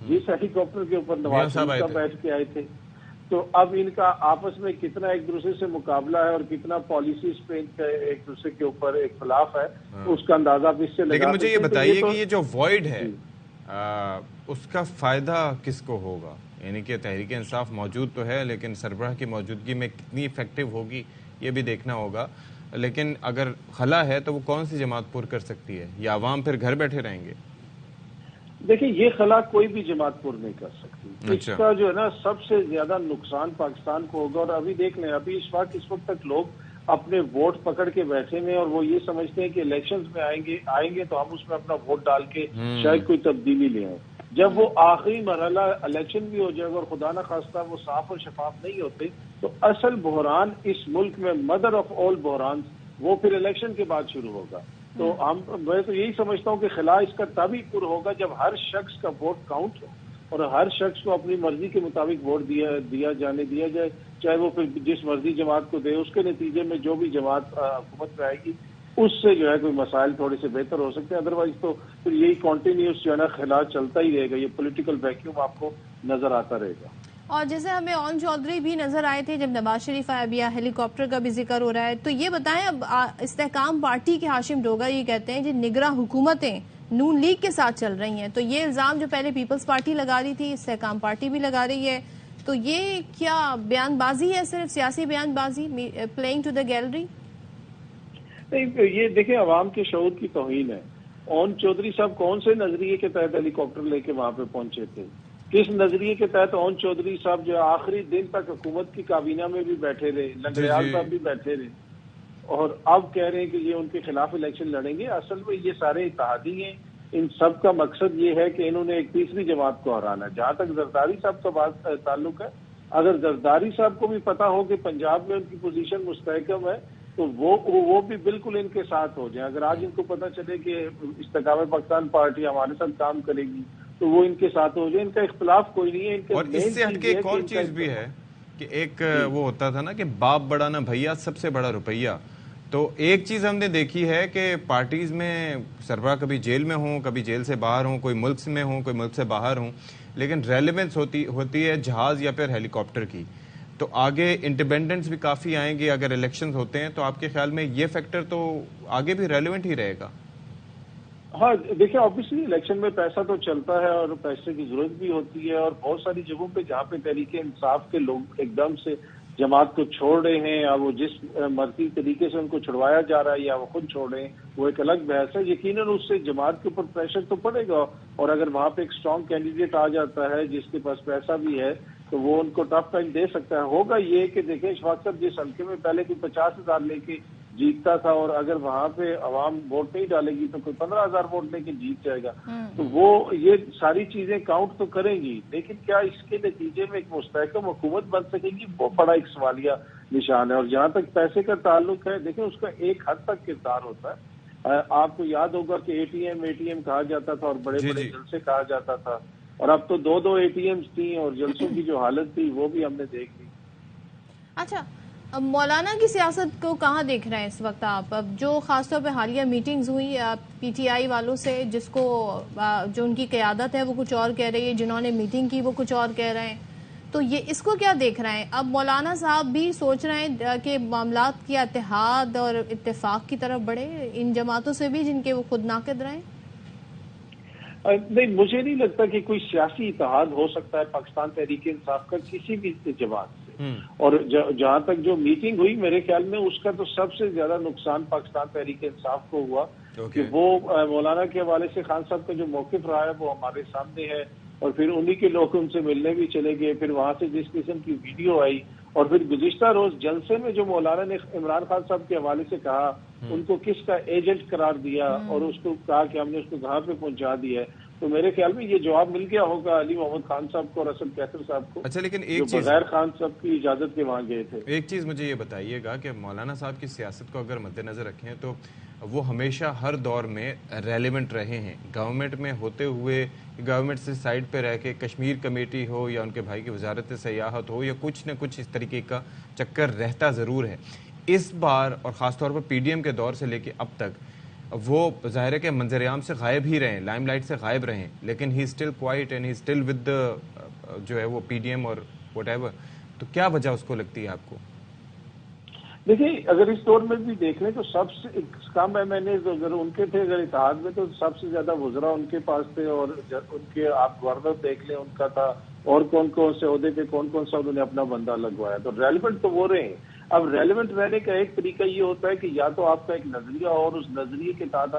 جس ہیلی کاپٹر کے اوپر نواز شریف کا بیٹھ کے آئے تھے. تو اب ان کا آپس میں کتنا ایک دوسرے سے مقابلہ ہے اور کتنا پالیسیز پہ ان کا ایک دوسرے کے اوپر اختلاف ہے اس کا اندازہ بھی اس سے لگا. لیکن مجھے یہ بتائیے کہ یہ جو وائڈ ہے اس کا فائدہ کس کو ہوگا؟ یعنی کہ تحریک انصاف موجود تو ہے لیکن سربراہ کی موجودگی میں کتنی افیکٹو ہوگی یہ بھی دیکھنا ہوگا. لیکن اگر خلا ہے تو وہ کون سی جماعت پر کر سکتی ہے یا عوام پھر گھر بیٹھے رہیں گے؟ دیکھیں یہ خلا کوئی بھی جماعت پر نہیں کر سکتی. اس کا جو ہے نا سب سے زیادہ نقصان پاکستان کو ہوگا. اور ابھی دیکھ لیں ابھی اس وقت تک لوگ اپنے ووٹ پکڑ کے بیٹھے ہیں اور وہ یہ سمجھتے ہیں کہ الیکشنز میں آئیں گے تو ہم اس میں اپنا ووٹ ڈال کے شاید کوئی تبدیلی لے آئیں. جب وہ آخری مرحلہ الیکشن بھی ہو جائے گا اور خدا نہ خواستہ وہ صاف اور شفاف نہیں ہوتے تو اصل بحران اس ملک میں مدر آف آل بحران وہ پھر الیکشن کے بعد شروع ہوگا. تو میں تو یہی سمجھتا ہوں کہ خلا اس کا تبھی پر ہوگا جب ہر شخص کا ووٹ کاؤنٹ ہو اور ہر شخص کو اپنی مرضی کے مطابق ووٹ دیا جائے, چاہے وہ پھر جس مرضی جماعت کو دے. اس کے نتیجے میں جو بھی جماعت حکومت میں آئے گی اس سے جو ہے کوئی مسائل تھوڑے سے بہتر ہو سکتے ہیں. ادروائز تو پھر یہی کنٹینیوس جو ہے نا خلا چلتا ہی رہے گا. یہ پولیٹیکل ویکیوم آپ کو نظر آتا رہے گا. اور جیسے ہمیں اون چودھری بھی نظر آئے تھے جب نواز شریف آیا بھی, ہیلی کاپٹر کا بھی ذکر ہو رہا ہے, تو یہ بتائیں اب استحکام پارٹی کے ہاشم ڈوگر یہ کہتے ہیں کہ نگراں حکومتیں نون لیگ کے ساتھ چل رہی ہیں. تو یہ الزام جو پہلے پیپلز پارٹی لگا رہی تھی استحکام پارٹی بھی لگا رہی ہے. تو یہ کیا بیان بازی ہے, صرف سیاسی بیان بازی, پلینگ ٹو دا گیلری؟ نہیں, یہ دیکھیں عوام کے شعور کی توہین ہے. اون چودھری صاحب کون سے نظریے کے تحت ہیلی کاپٹر لے کے وہاں پہ پہنچے تھے؟ کس نظریے کے تحت اون چودھری صاحب جو آخری دن تک حکومت کی کابینہ میں بھی بیٹھے رہے, لنگریال صاحب بھی بیٹھے رہے اور اب کہہ رہے ہیں کہ یہ ان کے خلاف الیکشن لڑیں گے؟ اصل میں یہ سارے اتحادی ہیں. ان سب کا مقصد یہ ہے کہ انہوں نے ایک تیسری جماعت کو ہرانا ہے. جہاں تک زرداری صاحب کا بات تعلق ہے, اگر زرداری صاحب کو بھی پتا ہو کہ پنجاب میں ان کی پوزیشن مستحکم ہے تو وہ بھی بالکل ان کے ساتھ ہو جائیں. اگر آج ان کو پتا چلے کہ استحکام پاکستان پارٹی ہمارے ساتھ کام کرے گی تو وہ ان کے ساتھ ہو جائے. ان کا اختلاف کوئی نہیں ہے. اور اس سے ہٹ کے ایک اور چیز بھی ہے کہ ایک وہ ہوتا تھا نا کہ باپ بڑا نہ بھیا, سب سے بڑا روپیہ. تو ایک چیز ہم نے دیکھی ہے کہ پارٹیز میں سربراہ کبھی جیل میں ہوں, کبھی جیل سے باہر ہوں, کوئی ملک میں ہوں, کوئی ملک سے باہر ہوں, لیکن ریلیونس ہوتی ہے جہاز یا پھر ہیلی کاپٹر کی. تو آگے انڈیپینڈنٹس بھی کافی آئیں گے اگر الیکشنز ہوتے ہیں, تو آپ کے خیال میں یہ فیکٹر تو آگے بھی ریلیونٹ ہی رہے گا؟ ہاں دیکھیں, آبویسلی الیکشن میں پیسہ تو چلتا ہے اور پیسے کی ضرورت بھی ہوتی ہے. اور بہت ساری جگہوں پہ جہاں پہ تحریک انصاف کے لوگ ایک دم سے جماعت کو چھوڑ رہے ہیں یا وہ جس مرضی طریقے سے ان کو چھڑوایا جا رہا ہے یا وہ خود چھوڑ رہے ہیں, وہ ایک الگ بحث ہے. یقیناً اس سے جماعت کے اوپر پریشر تو پڑے گا. اور اگر وہاں پہ ایک اسٹرانگ کینڈیڈیٹ آ جاتا ہے جس کے پاس پیسہ بھی ہے تو وہ ان کو ٹف ٹائم دے سکتا ہے. ہوگا یہ کہ دیکھیں اشفاق صاحب جس حلقے میں پہلے کوئی 50,000 لے کے جیتتا تھا اور اگر وہاں پہ عوام ووٹ نہیں ڈالے گی تو کوئی 15,000 ووٹ لے کے جیت جائے گا. تو وہ یہ ساری چیزیں کاؤنٹ تو کریں گی, لیکن کیا اس کے نتیجے میں ایک مستحکم حکومت بن سکے گی, وہ بڑا ایک سوالیہ نشان ہے. اور جہاں تک پیسے کا تعلق ہے, دیکھیں اس کا ایک حد تک کردار ہوتا ہے. آپ کو یاد ہوگا کہ اے ٹی ایم کہا جاتا تھا اور بڑے بڑے جلسے کہا جاتا تھا, اور اب تو دو اے ٹی ایمز تھیں اور جلسوں کی جو حالت تھی وہ بھی ہم نے دیکھ لی. اچھا, مولانا کی سیاست کو کہاں دیکھ رہے ہیں اس وقت آپ؟ اب جو خاص طور پہ حالیہ میٹنگز ہوئی پی ٹی آئی والوں سے, جس کو جو ان کی قیادت ہے وہ کچھ اور کہہ رہی ہے, جنہوں نے میٹنگ کی وہ کچھ اور کہہ رہے ہیں, تو یہ اس کو کیا دیکھ رہے ہیں؟ اب مولانا صاحب بھی سوچ رہے ہیں کہ معاملات کی اتحاد اور اتفاق کی طرف بڑھے ان جماعتوں سے بھی جن کے وہ خود ناقد رہے؟ نہیں, مجھے نہیں لگتا کہ کوئی سیاسی اتحاد ہو سکتا ہے پاکستان تحریک انصاف کا کسی بھی جماعت سے. اور جہاں تک جو میٹنگ ہوئی میرے خیال میں اس کا تو سب سے زیادہ نقصان پاکستان تحریک انصاف کو ہوا کہ وہ مولانا کے حوالے سے خان صاحب کا جو موقف رہا ہے وہ ہمارے سامنے ہے. اور پھر انہی کے لوگ ان سے ملنے بھی چلے گئے. پھر وہاں سے جس قسم کی ویڈیو آئی اور پھر گزشتہ روز جلسے میں جو مولانا نے عمران خان صاحب کے حوالے سے کہا, ان کو کس کا ایجنٹ قرار دیا اور اس کو کہا کہ ہم نے اس کو گھر پہ پہنچا دیا ہے, تو میرے خیال میں یہ جواب مل گیا ہوگا علی محمد خان صاحب کو اور اسد کیسر صاحب کو. اچھا, لیکن ایک جو چیز بغیر خان صاحب کی اجازت کے وہاں گئے تھے. ایک چیز مجھے یہ بتائیے گا کہ مولانا صاحب کی سیاست کو اگر مد نظر رکھیں تو وہ ہمیشہ ہر دور میں ریلیونٹ رہے ہیں. گورنمنٹ میں ہوتے ہوئے, گورنمنٹ سے سائڈ پہ رہ کے کشمیر کمیٹی ہو یا ان کے بھائی کی وزارت سیاحت ہو یا کچھ نہ کچھ اس طریقے کا چکر رہتا ضرور ہے. اس بار اور خاص طور پر پی ڈی ایم کے دور سے لے کے اب تک وہ ظاہر ہے کہ منظر عام سے غائب ہی رہے, لائم لائٹ سے غائب رہے, لیکن he still quite and he still with جو ہے وہ پی ڈی ایم اور واٹ ایور. تو کیا وجہ اس کو لگتی ہے آپ کو؟ دیکھیے, اگر اس دور میں بھی دیکھ لیں تو سب سے کم ایم این اے اگر ان کے تھے اگر اتحاد میں تو سب سے زیادہ وزراء ان کے پاس تھے, اور ان کے آپ گورنر دیکھ لیں ان کا تھا, اور کون کون سے عہدے پہ کون کون سا انہوں نے اپنا بندہ لگوایا. تو ریلیونٹ تو وہ رہے ہیں. اب ریلیونٹ رہنے کا ایک طریقہ یہ ہوتا ہے کہ یا تو آپ کا ایک نظریہ اور اس نظریے کے تحت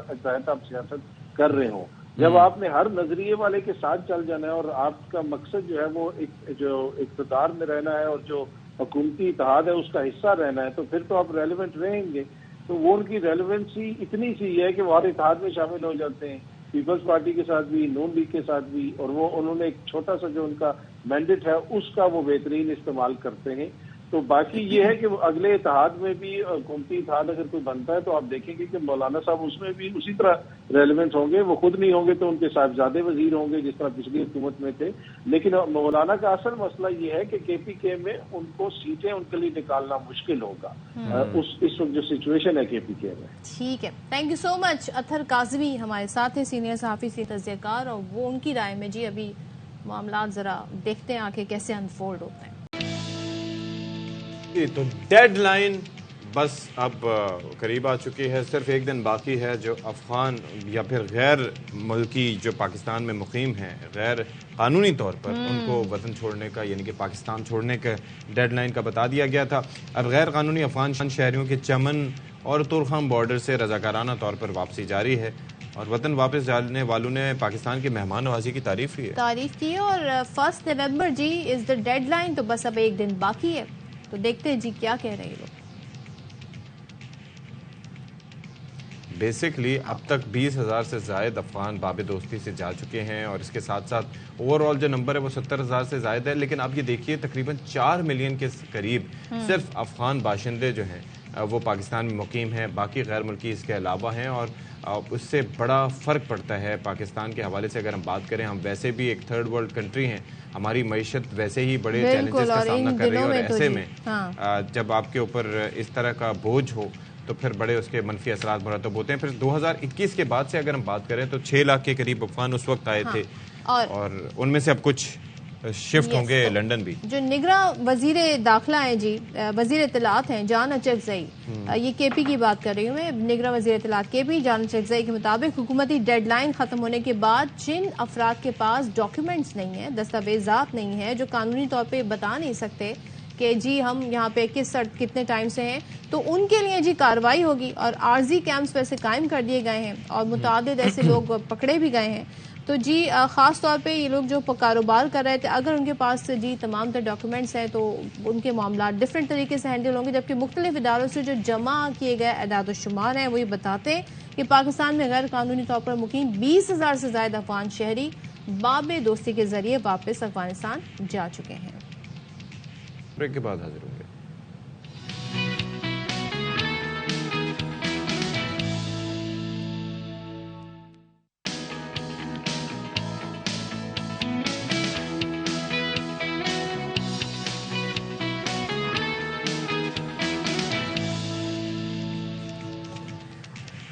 آپ سیاست کر رہے ہوں. جب آپ نے ہر نظریے والے کے ساتھ چل جانا ہے اور آپ کا مقصد جو ہے وہ جو اقتدار میں رہنا ہے اور جو حکومتی اتحاد ہے اس کا حصہ رہنا ہے, تو پھر تو آپ ریلیونٹ رہیں گے. تو وہ ان کی ریلیونسی اتنی سی ہے کہ وہ ہر اتحاد میں شامل ہو جاتے ہیں, پیپلز پارٹی کے ساتھ بھی, نون لیگ کے ساتھ بھی, اور وہ انہوں نے ایک چھوٹا سا جو ان کا مینڈیٹ ہے اس کا وہ بہترین استعمال کرتے ہیں. تو باقی یہ ہے کہ اگلے اتحاد میں بھی حکومتی اتحاد اگر کوئی بنتا ہے تو آپ دیکھیں گے کہ مولانا صاحب اس میں بھی اسی طرح ریلیونٹ ہوں گے. وہ خود نہیں ہوں گے تو ان کے صاحبزادے وزیر ہوں گے جس طرح پچھلی حکومت میں تھے. لیکن مولانا کا اصل مسئلہ یہ ہے کہ کے پی کے میں ان کو سیٹیں ان کے لیے نکالنا مشکل ہوگا اس وقت جو سچویشن ہے کے پی کے میں. ٹھیک ہے, تھینک یو سو مچ. اطہر کاظمی ہمارے ساتھ ہیں, سینئر صحافی سے تجزیہ کار, اور وہ ان کی رائے میں جی ابھی معاملات ذرا دیکھتے ہیں آگے کیسے انفولڈ ہوتے ہیں. تو ڈیڈ لائن بس اب قریب آ چکی ہے. صرف ایک دن باقی ہے جو افغان یا پھر غیر ملکی جو پاکستان میں مقیم ہیں غیر قانونی طور پر ان کو وطن چھوڑنے کا یعنی کہ پاکستان چھوڑنے کا ڈیڈ لائن کا بتا دیا گیا تھا. اب غیر قانونی افغان شہریوں کے چمن اور تورخم بارڈر سے رضاکارانہ طور پر واپسی جاری ہے, اور وطن واپس جانے والوں نے پاکستان کی مہمان نوازی کی تعریف کی ہے. اور 1 نومبر جی از دا ڈیڈ لائن, تو بس اب ایک دن باقی ہے. تو دیکھتے ہیں جی کیا کہہ رہے ہیں لوگ. بیسکلی اب تک 20,000 سے زائد افغان باب دوستی سے جا چکے ہیں, اور اس کے ساتھ ساتھ اوور آل جو نمبر ہے وہ 70,000 سے زائد ہے. لیکن آپ یہ دیکھیے تقریباً 4 ملین کے قریب صرف افغان باشندے جو ہیں وہ پاکستان میں مقیم ہیں, باقی غیر ملکی اس کے علاوہ ہیں. اور اس سے بڑا فرق پڑتا ہے پاکستان کے حوالے سے. اگر ہم بات کریں, ہم ویسے بھی ایک تھرڈ ورلڈ کنٹری ہیں, ہماری معیشت ویسے ہی بڑے چیلنجز کا سامنا کر رہی ہے, اور ایسے میں جب آپ کے اوپر اس طرح کا بوجھ ہو تو پھر بڑے اس کے منفی اثرات مرتب ہوتے ہیں. پھر 2021 کے بعد سے اگر ہم بات کریں تو 6 لاکھ کے قریب افغان اس وقت آئے تھے, اور ان میں سے اب کچھ شفٹ ہوں گے لنڈن بھی. جو نگراں وزیر داخلہ ہیں جی, وزیر اطلاعات ہیں جان اچکزئی, یہ کے پی کی بات کر رہی ہوں میں, نگراں وزیر اطلاعات کے پی جان اچکزئی کے مطابق حکومتی ڈیڈ لائن ختم ہونے کے بعد جن افراد کے پاس ڈاکیومنٹس نہیں ہیں, دستاویزات نہیں ہیں, جو قانونی طور پہ بتا نہیں سکتے کہ جی ہم یہاں پہ کتنے ٹائم سے ہیں, تو ان کے لیے جی کارروائی ہوگی. اور عارضی کیمپس ویسے قائم کر دیے گئے ہیں اور متعدد ایسے لوگ پکڑے بھی گئے ہیں. تو جی خاص طور پہ یہ لوگ جو کاروبار کر رہے تھے, اگر ان کے پاس جی تمام تر ڈاکیومنٹس ہیں تو ان کے معاملات ڈفرینٹ طریقے سے ہینڈل ہوں گے. جبکہ مختلف اداروں سے جو جمع کیے گئے اعداد و شمار ہیں وہ یہ بتاتے ہیں کہ پاکستان میں غیر قانونی طور پر مقیم 20,000 سے زائد افغان شہری باب دوستی کے ذریعے واپس افغانستان جا چکے ہیں. بریک کے بعد حاضر ہوں گے.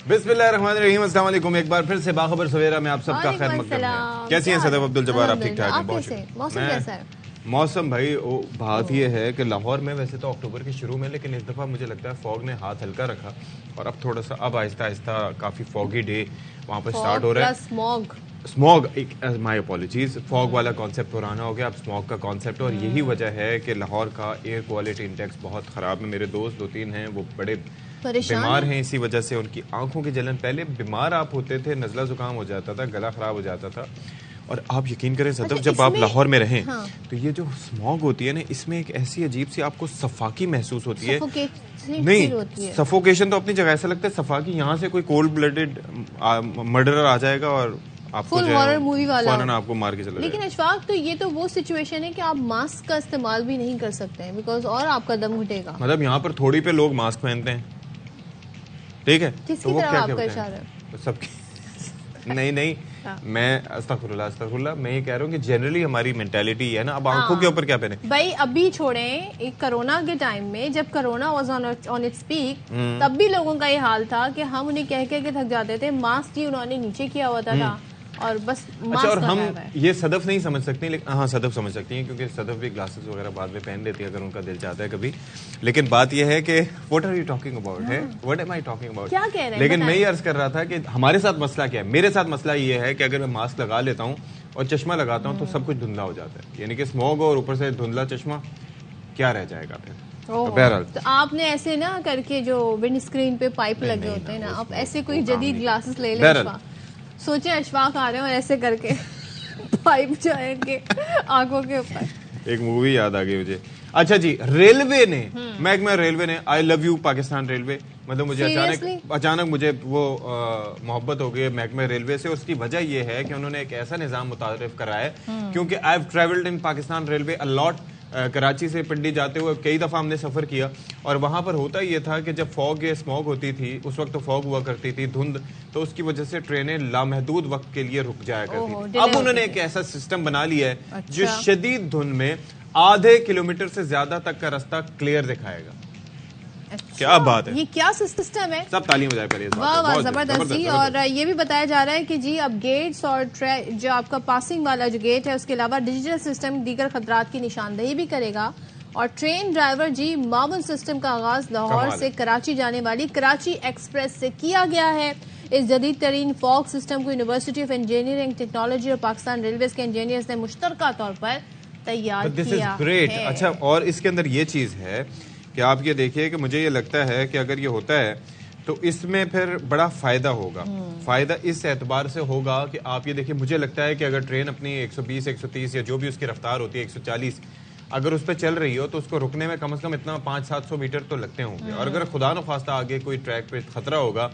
بسم اللہ الرحمن الرحیم. السلام علیکم. ایک بار پھر سے باخبر سویرا میں آپ سب کا خیر مقدم ہے. کیسی ہیں صدف عبدالجبار؟ آپ ٹھیک ٹھاک ہیں؟ موسم کیسا ہے؟ موسم بھائی بات یہ ہے کہ لاہور میں ویسے تو اکتوبر کے شروع میں, لیکن اس دفعہ مجھے لگتا ہے فوگ نے ہاتھ ہلکا رکھا, اور اب تھوڑا سا اب آہستہ آہستہ کافی فوگی ڈے وہاں پر سٹارٹ ہو رہا ہے. اسموگ, مائی اپالوجیز, فوگ والا کانسیپٹ پرانا ہو گیا, اب اسموگ کا کانسیپٹ. اور یہی وجہ ہے کہ لاہور کا ایئر کوالٹی انڈیکس بہت خراب ہے. میرے دوست 2-3 ہیں وہ بڑے بیمار ہیں اسی وجہ سے. ان کی آنکھوں کی جلن, پہلے بیمار آپ ہوتے تھے, نزلہ زکام ہو جاتا تھا, گلا خراب ہو جاتا تھا, اور آپ یقین کریں صدف جب آپ لاہور میں رہیں تو یہ جو اسموگ ہوتی ہے نا اس میں ایک ایسی عجیب سی آپ کو صفاقی محسوس ہوتی ہے. نہیں سفوکیشن تو اپنی جگہ ایسا لگتا ہے صفاقی یہاں سے کوئی کولڈ بلڈڈ مرڈرر آ جائے گا اور آپ کو ہارر مووی والا آپ کو مار کے چلا جائے. لیکن اشفاق تو یہ تو وہ سچویشن ہے کہ آپ ماسک کا استعمال بھی نہیں کر سکتے ہیں بیکاز اور آپ کا دم گھٹے گا. مطلب یہاں پر تھوڑی پہ لوگ ماسک پہنتے ہیں ٹھیک ہے کس کی طرف آپ کا اشارہ ہے؟ سب کی نہیں میں استغفر اللہ میں یہ کہہ رہا ہوں کہ جنرلی ہماری مینٹیلٹی ہے نا اب آنکھوں کے اوپر کیا پہنے بھائی ابھی چھوڑیں ایک کرونا کے ٹائم میں جب corona was on its peak تب بھی لوگوں کا یہ حال تھا کہ ہم انہیں کہہ کے تھک جاتے تھے ماسک ہی انہوں نے نیچے کیا ہوتا تھا اور بس اچھا. اور ہم یہ صدف نہیں سمجھ سکتے لیکن ہاں صدف سمجھ سکتی ہیں کیونکہ صدف بھی گلاسز وغیرہ بعد میں پہن لیتی ہے اگر ان کا دل چاہتا ہے کبھی. لیکن بات یہ ہے کہ what are you talking about ہے what am I talking about کیا کہہ رہے ہیں. لیکن میں یہ عرض کر رہا تھا کہ ہمارے ساتھ مسئلہ کیا ہے. میرے ساتھ مسئلہ یہ ہے کہ اگر میں ماسک لگا لیتا ہوں اور چشمہ لگاتا ہوں تو سب کچھ دھندلا ہو جاتا ہے یعنی کہ اسموگ اور اوپر سے دھندلا چشمہ کیا رہ جائے گا پھر. بہرحال تو آپ نے ایسے نہ کر کے جو ونڈ اسکرین پہ پائپ لگے ہوتے ہیں نا آپ ایسے کوئی جدید گلاسز لے لیں. سوچیں اشفاق آ رہے ہیں اور ایسے کر کے پائپ جائیں گے آنکھوں کے اوپر. ایک مووی یاد آ گئی مجھے. اچھا جی ریلوے نے محکمہ ریلوے نے آئی لو یو پاکستان ریلوے مطلب مجھے اچانک مجھے وہ محبت ہو گئی محکمہ ریلوے سے. اس کی وجہ یہ ہے کہ انہوں نے ایک ایسا نظام متعارف کرایا ہے کیونکہ I have travelled in Pakistan Railway a lot. Karachi سے پنڈی جاتے ہوئے کئی دفعہ ہم نے سفر کیا اور وہاں پر ہوتا یہ تھا کہ جب فوگ یا اسموگ ہوتی تھی اس وقت تو فوگ ہوا کرتی تھی دھند تو اس کی وجہ سے ٹرینیں لامحدود وقت کے لیے رک جایا کرتی تھی. اب انہوں نے ایک ایسا سسٹم بنا لیا ہے جو شدید دھند میں آدھے کلومیٹر سے زیادہ تک کا راستہ کلیئر دکھائے گا. کیا بات ہے یہ کیا سسٹم ہے سب تعلیم ہو جائے کریے. واہ واہ زبردست جی. اور یہ بھی بتایا جا رہا ہے کہ جی اب گیٹس اور جو آپ کا پاسنگ والا جو گیٹ ہے اس کے علاوہ ڈیجیٹل سسٹم دیگر خطرات کی نشاندہی بھی کرے گا. اور ٹرین ڈرائیور جی معاون سسٹم کا آغاز لاہور سے کراچی جانے والی کراچی ایکسپریس سے کیا گیا ہے. اس جدید ترین فوگ سسٹم کو یونیورسٹی آف انجینئرنگ ٹیکنالوجی اور پاکستان ریلویز کے انجینئرز نے مشترکہ طور پر تیار کیا ہے. اچھا اور اس کے اندر یہ چیز ہے کہ آپ یہ دیکھیے کہ مجھے یہ لگتا ہے کہ اگر یہ ہوتا ہے تو اس میں پھر بڑا فائدہ ہوگا. فائدہ اس اعتبار سے ہوگا کہ آپ یہ دیکھیں مجھے لگتا ہے کہ اگر ٹرین اپنی 120 130 یا جو بھی اس کی رفتار ہوتی ہے 140 اگر اس پہ چل رہی ہو تو اس کو رکنے میں کم از کم اتنا 500-700 میٹر تو لگتے ہوں گے. اور اگر خدا نخواستہ آگے کوئی ٹریک پہ خطرہ ہوگا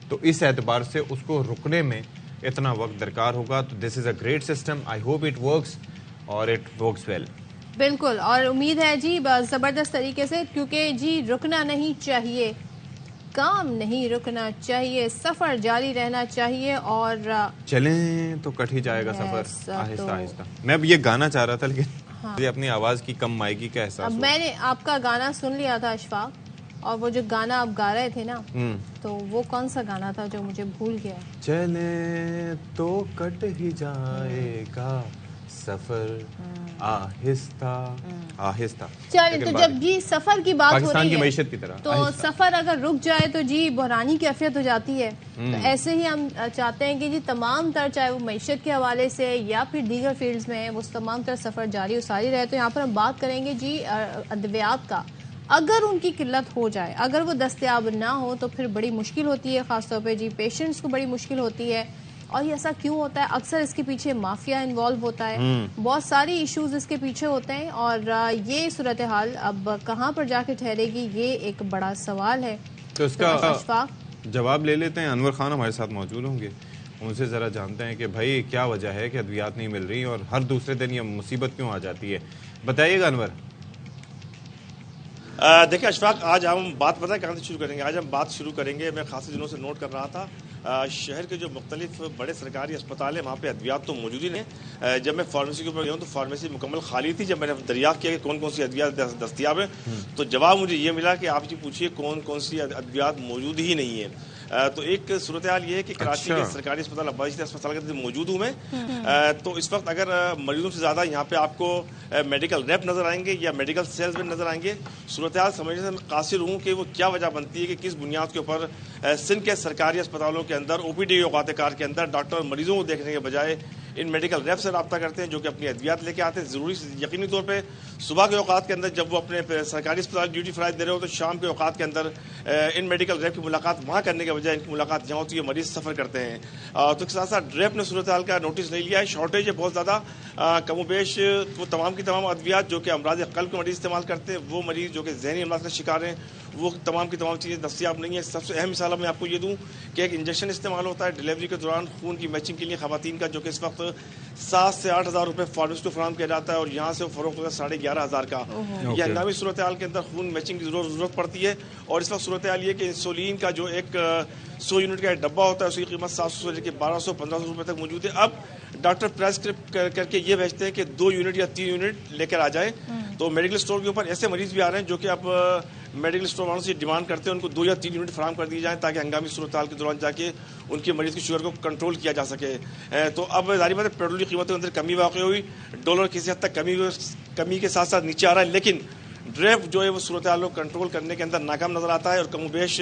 تو اس اعتبار سے اس کو رکنے میں اتنا وقت درکار ہوگا. تو this is a great system. I hope it works اور اٹ ورکس ویل. بالکل اور امید ہے جی زبردست طریقے سے کیونکہ جی رکنا نہیں چاہیے کام نہیں رکنا چاہیے سفر جاری رہنا چاہیے اور چلیں تو کٹ ہی جائے گا سفر آہستہ آہستہ. میں اب یہ گانا چاہ رہا تھا لیکن مجھے اپنی آواز کی کم مائیگی کا احساس میں نے آپ کا گانا سن لیا تھا اشفاق اور وہ جو گانا آپ گا رہے تھے نا تو وہ کون سا گانا تھا جو مجھے بھول گیا. چلیں تو کٹ ہی جائے گا سفر آہستہ آہستہ. چلیں تو جب جی سفر کی بات ہو رہی ہے معیشت کی طرح تو سفر اگر رک جائے تو جی بحرانی کیفیت ہو جاتی ہے. تو ایسے ہی ہم چاہتے ہیں کہ جی تمام تر چاہے وہ معیشت کے حوالے سے یا پھر دیگر فیلڈز میں ہے وہ تمام تر سفر جاری و ساری رہے. تو یہاں پر ہم بات کریں گے جی ادویات کا. اگر ان کی قلت ہو جائے اگر وہ دستیاب نہ ہو تو پھر بڑی مشکل ہوتی ہے خاص طور پہ جی پیشنٹس کو بڑی مشکل ہوتی ہے. اور یہ ایسا کیوں ہوتا ہے اکثر اس کے پیچھے مافیا انوالو ہوتا ہے بہت ساری ایشوز اس کے پیچھے ہوتے ہیں اور یہ صورتحال اب کہاں پر جا کے ٹھہرے گی یہ ایک بڑا سوال ہے. تو اس کا جواب لے لیتے ہیں. انور خان ہمارے ساتھ موجود ہوں گے ان سے ذرا جانتے ہیں کہ بھائی کیا وجہ ہے کہ ادویات نہیں مل رہی اور ہر دوسرے دن یہ مصیبت کیوں آ جاتی ہے. بتائیے گا انور. دیکھیں اشفاق آج ہم بات پتہ ہے کہاں سے شروع کریں گے. آج ہم بات شروع کریں گے میں خاصے دنوں سے نوٹ کر رہا تھا شہر کے جو مختلف بڑے سرکاری اسپتال ہیں وہاں پہ ادویات تو موجود ہی نہیں. جب میں فارمیسی کے اوپر گیا ہوں تو فارمیسی مکمل خالی تھی. جب میں نے دریافت کیا کہ کون کون سی ادویات دستیاب ہیں تو جواب مجھے یہ ملا کہ آپ جی پوچھیے کون کون سی ادویات موجود ہی نہیں ہیں. تو ایک صورتحال یہ ہے کہ کراچی کے سرکاری اسپتال عباسی اسپتال کے اندر موجود ہوں میں. تو اس وقت اگر مریضوں سے زیادہ یہاں پہ آپ کو میڈیکل ریپ نظر آئیں گے یا میڈیکل سیلز مین نظر آئیں گے. صورتحال سمجھنے سے میں قاصر ہوں کہ وہ کیا وجہ بنتی ہے کہ کس بنیاد کے اوپر سندھ کے سرکاری اسپتالوں کے اندر او پی ڈی اوقات کار کے اندر ڈاکٹر مریضوں کو دیکھنے کے بجائے ان میڈیکل ریپ سے رابطہ کرتے ہیں جو کہ اپنی ادویات لے کے آتے ہیں. ضروری یقینی طور پہ صبح کے اوقات کے اندر جب وہ اپنے سرکاری اسپتال ڈیوٹی فرائی دے رہے ہو تو شام کے اوقات کے اندر ان میڈیکل ریپ کی ملاقات وہاں کرنے کے بجائے ان کی ملاقات جہاں ہوتی ہے مریض سفر کرتے ہیں. تو اس کے ساتھ ساتھ ریپ نے صورتحال کا نوٹس نہیں لیا ہے. شارٹیج ہے بہت زیادہ, کم و بیش وہ تمام کی تمام ادویات جو کہ امراض قلب کے مریض استعمال کرتے ہیں, وہ مریض جو کہ ذہنی امراض کا شکار ہیں, وہ تمام کی تمام چیزیں دستیاب نہیں ہیں. سب سے اہم مثال میں آپ کو یہ دوں کہ ایک انجیکشن استعمال ہوتا ہے ڈیلیوری کے دوران خون کی میچنگ کے لیے خواتین کا, جو کہ اس وقت 7 سے 8 ہزار روپے فارمیسٹ کو فراہم کیا جاتا ہے اور یہاں سے وہ فروخت ہوتا ہے 11,500 کا. یہ ہنگامی صورتحال کے اندر خون میچنگ کی ضرورت پڑتی ہے. اور اس وقت صورتحال یہ کہ انسولین کا جو ایک 100 یونٹ کا ڈبہ ہوتا ہے اس کی قیمت 700 سے لے کے 1200-1500 روپے تک موجود ہے. اب ڈاکٹر پریسکرپٹ کر کے یہ بھیجتے ہیں کہ 2 یونٹ یا 3 یونٹ لے کر آ جائیں. تو میڈیکل اسٹور کے اوپر ایسے مریض بھی آ رہے ہیں جو کہ اب میڈیکل اسٹور والوں سے ڈیمانڈ کرتے ہیں ان کو 2 یا 3 یونٹ فراہم کر دی جائیں تاکہ ہنگامی صورتحال کے دوران جا کے ان کے مریض کی شوگر کو کنٹرول کیا جا سکے. تو اب ظاہر بات ہے پیٹرول کی قیمتوں کے اندر کمی واقع ہوئی, ڈالر کسی حد تک کمی کے ساتھ ساتھ نیچے آ رہا ہے, لیکن ڈریف جو ہے وہ صورتحال کو کنٹرول کرنے کے اندر ناکام نظر آتا ہے. اور کم و بیش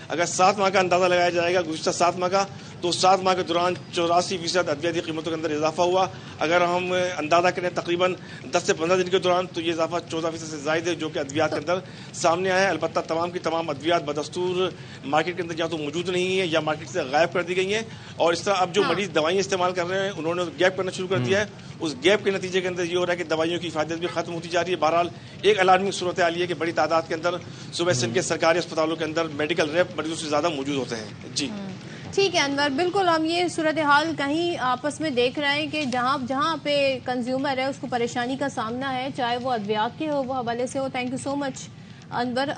اگر 7 ماہ کا اندازہ لگایا جائے گا گزشتہ 7 ماہ کا, تو 7 ماہ کے دوران 84% ادویاتی قیمتوں کے اندر اضافہ ہوا. اگر ہم اندازہ کریں تقریباً 10 سے 15 دن کے دوران تو یہ اضافہ 14% سے زائد ہے جو کہ ادویات کے اندر سامنے آیا ہے. البتہ تمام کی تمام ادویات بدستور مارکیٹ کے اندر یا تو موجود نہیں ہیں یا مارکیٹ سے غائب کر دی گئی ہیں. اور اس طرح اب جو مریض دوائیں استعمال کر رہے ہیں انہوں نے گیپ کرنا شروع کر دیا ہے. اس گیپ کے نتیجے کے اندر یہ ہو رہا ہے کہ دوائیوں کی حفاظت بھی ختم ہوتی جا رہی ہے. بہرحال ایک الارمنگ صورتحال یہ ہے کہ بڑی تعداد کے اندر صوبہ سندھ کے سرکاری اسپتالوں کے اندر میڈیکل ریپ مریضوں سے زیادہ موجود ہوتے ہیں. جی ٹھیک ہے انور, بالکل ہم یہ صورتحال کہیں آپس میں دیکھ رہے ہیں کہ جہاں پہ کنزیومر ہے اس کو پریشانی کا سامنا ہے, چاہے وہ ادویات کے ہو وہ حوالے سے ہو. تھینک یو سو مچ انور.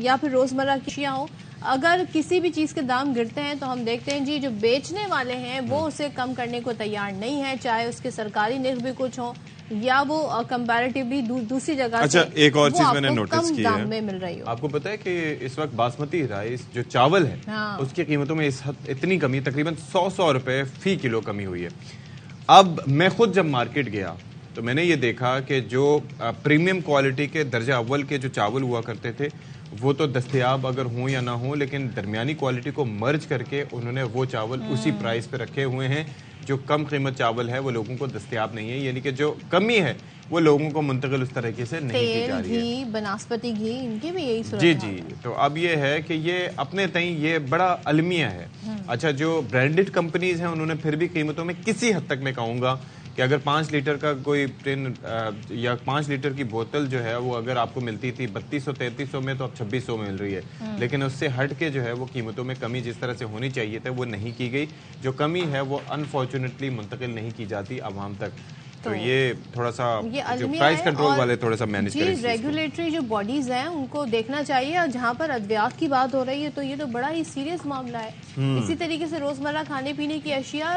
یا پھر روزمرہ کی اشیاء ہو, اگر کسی بھی چیز کے دام گرتے ہیں تو ہم دیکھتے ہیں جی جو بیچنے والے ہیں وہ اسے کم کرنے کو تیار نہیں ہے, چاہے اس کے سرکاری نرخ بھی کچھ ہوں یا وہ کمپیریٹیولی دوسری جگہ اچھا ایک اور چیز میں نے نوٹس کم کی دام میں مل رہی ہو. آپ کو پتا ہے کہ اس وقت باسمتی رائس جو چاول ہے اس کی قیمتوں میں اس حد اتنی کمی, تقریباً 100 روپے فی کلو کمی ہوئی ہے. اب میں خود جب مارکیٹ گیا تو میں نے یہ دیکھا کہ جو پریمیم کوالٹی کے درجہ اول کے جو چاول ہوا کرتے تھے وہ تو دستیاب اگر ہوں یا نہ ہوں, لیکن درمیانی کوالٹی کو مرج کر کے انہوں نے وہ چاول اسی پرائس پہ رکھے ہوئے ہیں. جو کم قیمت چاول ہے وہ لوگوں کو دستیاب نہیں ہے, یعنی کہ جو کمی ہے وہ لوگوں کو منتقل اس طریقے سے نہیں کی جا رہی ہے. گھی, بناسپتی گھی, ان کی بھی یہی صورت جی جی. تو اب یہ ہے کہ یہ اپنے تئیں یہ بڑا المیہ ہے. اچھا جو برانڈڈ کمپنیز ہیں انہوں نے پھر بھی قیمتوں میں کسی حد تک میں کہوں گا کہ اگر 5 لیٹر کا کوئی ٹین یا 5 لیٹر کی بوتل جو ہے وہ اگر آپ کو ملتی تھی 3200-3300 میں تو اب 2600 میں مل رہی ہے, لیکن اس سے ہٹ کے جو ہے وہ قیمتوں میں کمی جس طرح سے ہونی چاہیے تھے وہ نہیں کی گئی. جو کمی ہے وہ انفارچونیٹلی منتقل نہیں کی جاتی عوام تک. تو یہ تھوڑا سا جو پرائس کنٹرول والے تھوڑا سا مینیج کریں. جی ریگولیٹری جو باڈیز ہیں ان کو دیکھنا چاہیے, اور جہاں پر ادویات کی بات ہو رہی ہے تو یہ تو بڑا ہی سیریس معاملہ ہے. اسی طریقے سے روزمرہ کھانے پینے کی اشیاء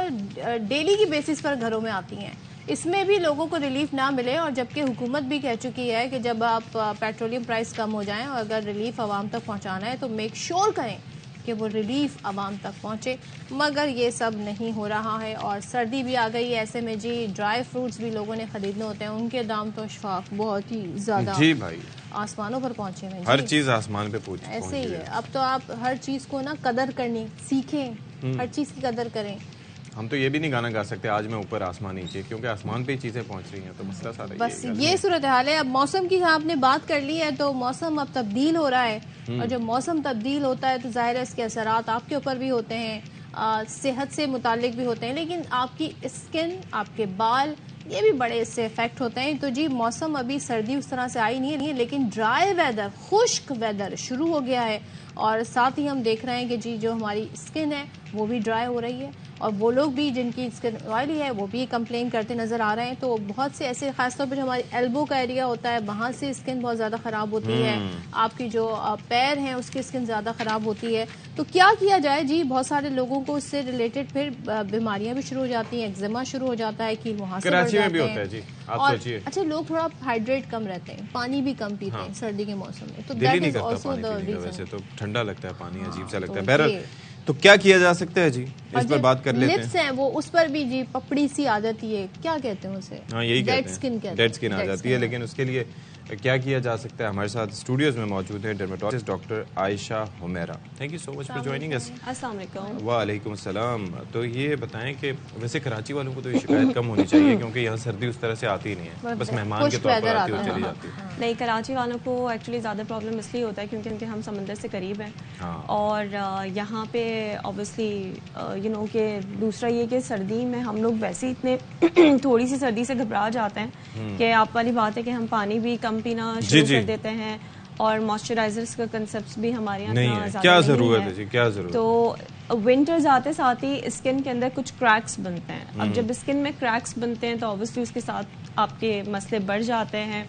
ڈیلی کی بیسس پر گھروں میں آتی ہیں, اس میں بھی لوگوں کو ریلیف نہ ملے. اور جبکہ حکومت بھی کہہ چکی ہے کہ جب آپ پیٹرولیم پرائس کم ہو جائیں اور اگر ریلیف عوام تک پہنچانا ہے تو میک شور کریں کہ وہ ریلیف عوام تک پہنچے, مگر یہ سب نہیں ہو رہا ہے. اور سردی بھی آ گئی ہے, ایسے میں جی ڈرائی فروٹس بھی لوگوں نے خریدنے ہوتے ہیں, ان کے دام تو اشفاق بہت ہی زیادہ جی بھائی آسمانوں پر پہنچے ہیں. ہر چیز آسمان پہ پہنچ ایسے ہی ہے. اب تو آپ ہر چیز کو نا قدر کرنی سیکھیں, ہر چیز کی قدر کریں. ہم تو یہ بھی نہیں گانا گا سکتے آج میں اوپر آسمان نیچے, کیونکہ آسمان پہ ہی چیزیں پہنچ رہی ہیں. تو مسئلہ سارا بس یہ صورتحال ہے. اب موسم کی آپ نے بات کر لی ہے تو موسم اب تبدیل ہو رہا ہے, اور جب موسم تبدیل ہوتا ہے تو ظاہر ہے اس کے اثرات آپ کے اوپر بھی ہوتے ہیں, صحت سے متعلق بھی ہوتے ہیں, لیکن آپ کی اسکن, آپ کے بال, یہ بھی بڑے اس سے افیکٹ ہوتے ہیں. تو جی موسم ابھی سردی اس طرح سے آئی نہیں ہے, لیکن ڈرائی ویدر, خشک ویدر شروع ہو گیا ہے. اور ساتھ ہی ہم دیکھ رہے ہیں کہ جی جو ہماری اسکن ہے وہ بھی ڈرائی ہو رہی ہے, اور وہ لوگ بھی جن کی اسکن آئلی ہے وہ بھی کمپلین کرتے نظر آ رہے ہیں. تو بہت سے ایسے خاص طور پہ جو ہماری ایلبو کا ایریا ہوتا ہے وہاں سے اسکن بہت زیادہ خراب ہوتی ہے, آپ کی جو پیر ہیں اس کی اسکن زیادہ خراب ہوتی ہے. تو کیا کیا جائے جی؟ بہت سارے لوگوں کو اس سے ریلیٹڈ پھر بیماریاں بھی شروع ہو جاتی ہیں, ایگزیما شروع ہو جاتا ہے, کیل وہاں سے بڑھ جاتے ہیں. اور اچھا لوگ تھوڑا ہائیڈریٹ کم رہتے ہیں, پانی بھی کم پیتے ہیں سردی کے موسم میں, تو that is also the reason. ویسے تو ٹھنڈا لگتا ہے پانی, عجیب سا لگتا ہے. بہرحال تو کیا کیا جا سکتا ہے جی اس پر بات کر لیتے ہیں. لپس ہیں وہ اس پر بھی جی پپڑی سی آ جاتی ہے, کیا کہتے ہیں اسے؟ ہاں یہی ڈیڈ کہتے ہیں, ڈیڈ اسکن آ جاتی ہے. لیکن اس کے لیے کیا کیا جا سکتا ہے؟ ہمارے ساتھ اسٹوڈیوز میں موجود ہیں dermatologist doctor Ayesha Humaira. Thank you so much for joining us. السلام علیکم. وعلیکم السلام. تو یہ بتائیں کہ ویسے کراچی والوں کو تو یہ شکایت کم ہونی چاہیے کیونکہ یہاں سردی اس طرح سے آتی ہی نہیں ہے, بس مہمان کے طور پر آتی ہے اور چلی جاتی ہے. نہیں, کراچی والوں کو ایکچولی زیادہ پرابلم اس لیے ہوتا ہے کیونکہ ہم سمندر سے قریب ہیں, اور یہاں پہ اوبیسلی یو نو کہ دوسرا یہ کہ سردی میں ہم لوگ ویسے اتنے تھوڑی سی سردی سے گھبرا جاتے ہیں کہ آپ والی بات ہے کہ ہم پانی بھی کم پینا شروع کر دیتے ہیں, اور موئسچرائزرز کا کنسپٹ بھی ہمارے یہاں کیا ضرورت ہے جی, کیا ضرورت. تو ونٹرز آتے ساتھ ہی اسکن کے اندر کچھ کریکس بنتے ہیں. اب جب اسکن میں کریکس بنتے ہیں تو اوبیسلی اس کے ساتھ آپ کے مسئلے بڑھ جاتے ہیں.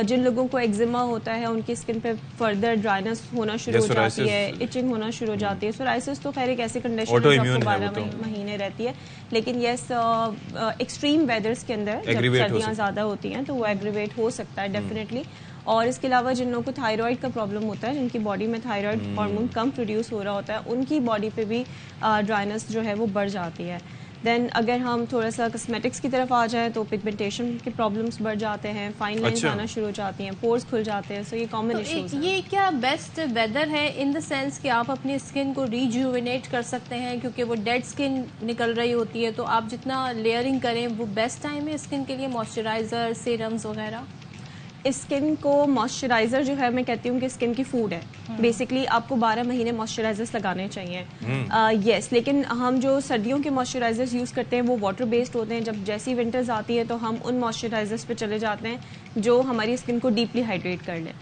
جن لوگوں کو ایگزیما ہوتا ہے ان کی اسکن پہ فردر ڈرائنس ہونا شروع ہو جاتی ہے, ایچنگ ہونا شروع ہو جاتی ہے. سورائسس تو خیر ایک ایسی کنڈیشن ہے جو 12 مہینے رہتی ہے, لیکن یس ایکسٹریم ویدرز کے اندر جب سردیاں زیادہ ہوتی ہیں تو وہ ایگریویٹ ہو سکتا ہے ڈیفینیٹلی. اور اس کے علاوہ جن لوگوں کو تھائرائڈ کا پرابلم ہوتا ہے, جن کی باڈی میں تھائرائڈ ہارمون کم پروڈیوس ہو رہا ہوتا ہے, ان کی باڈی پہ بھی ڈرائنس جو ہے وہ بڑھ جاتی ہے. دین اگر ہم تھوڑا سا کاسمیٹکس کی طرف آ جائیں تو پگمنٹیشن کے پرابلمس بڑھ جاتے ہیں, فائن لائنز آنا شروع ہو جاتی ہیں, پورز کھل جاتے ہیں. سو یہ کامن ایشوز ہیں. یہ کیا بیسٹ ویدر ہے ان دا سینس کہ آپ اپنی اسکن کو ریجوینیٹ کر سکتے ہیں کیونکہ وہ ڈیڈ اسکن نکل رہی ہوتی ہے, تو آپ جتنا لیئرنگ کریں وہ بیسٹ ٹائم ہے اسکن کے لیے, موئسچرائزر, سیرمز وغیرہ؟ اسکن کو موئسچرائزر جو ہے میں کہتی ہوں کہ اسکن کی فوڈ ہے. بیسکلی آپ کو 12 مہینے موئسچرائزرس لگانے چاہیے. یس, لیکن ہم جو سردیوں کے موئسچرائزرس یوز کرتے ہیں وہ واٹر بیسڈ ہوتے ہیں. جب جیسی ونٹرز آتی ہے تو ہم ان موئسچرائزرس پہ چلے جاتے ہیں جو ہماری اسکن کو ڈیپلی ہائیڈریٹ کر لیں.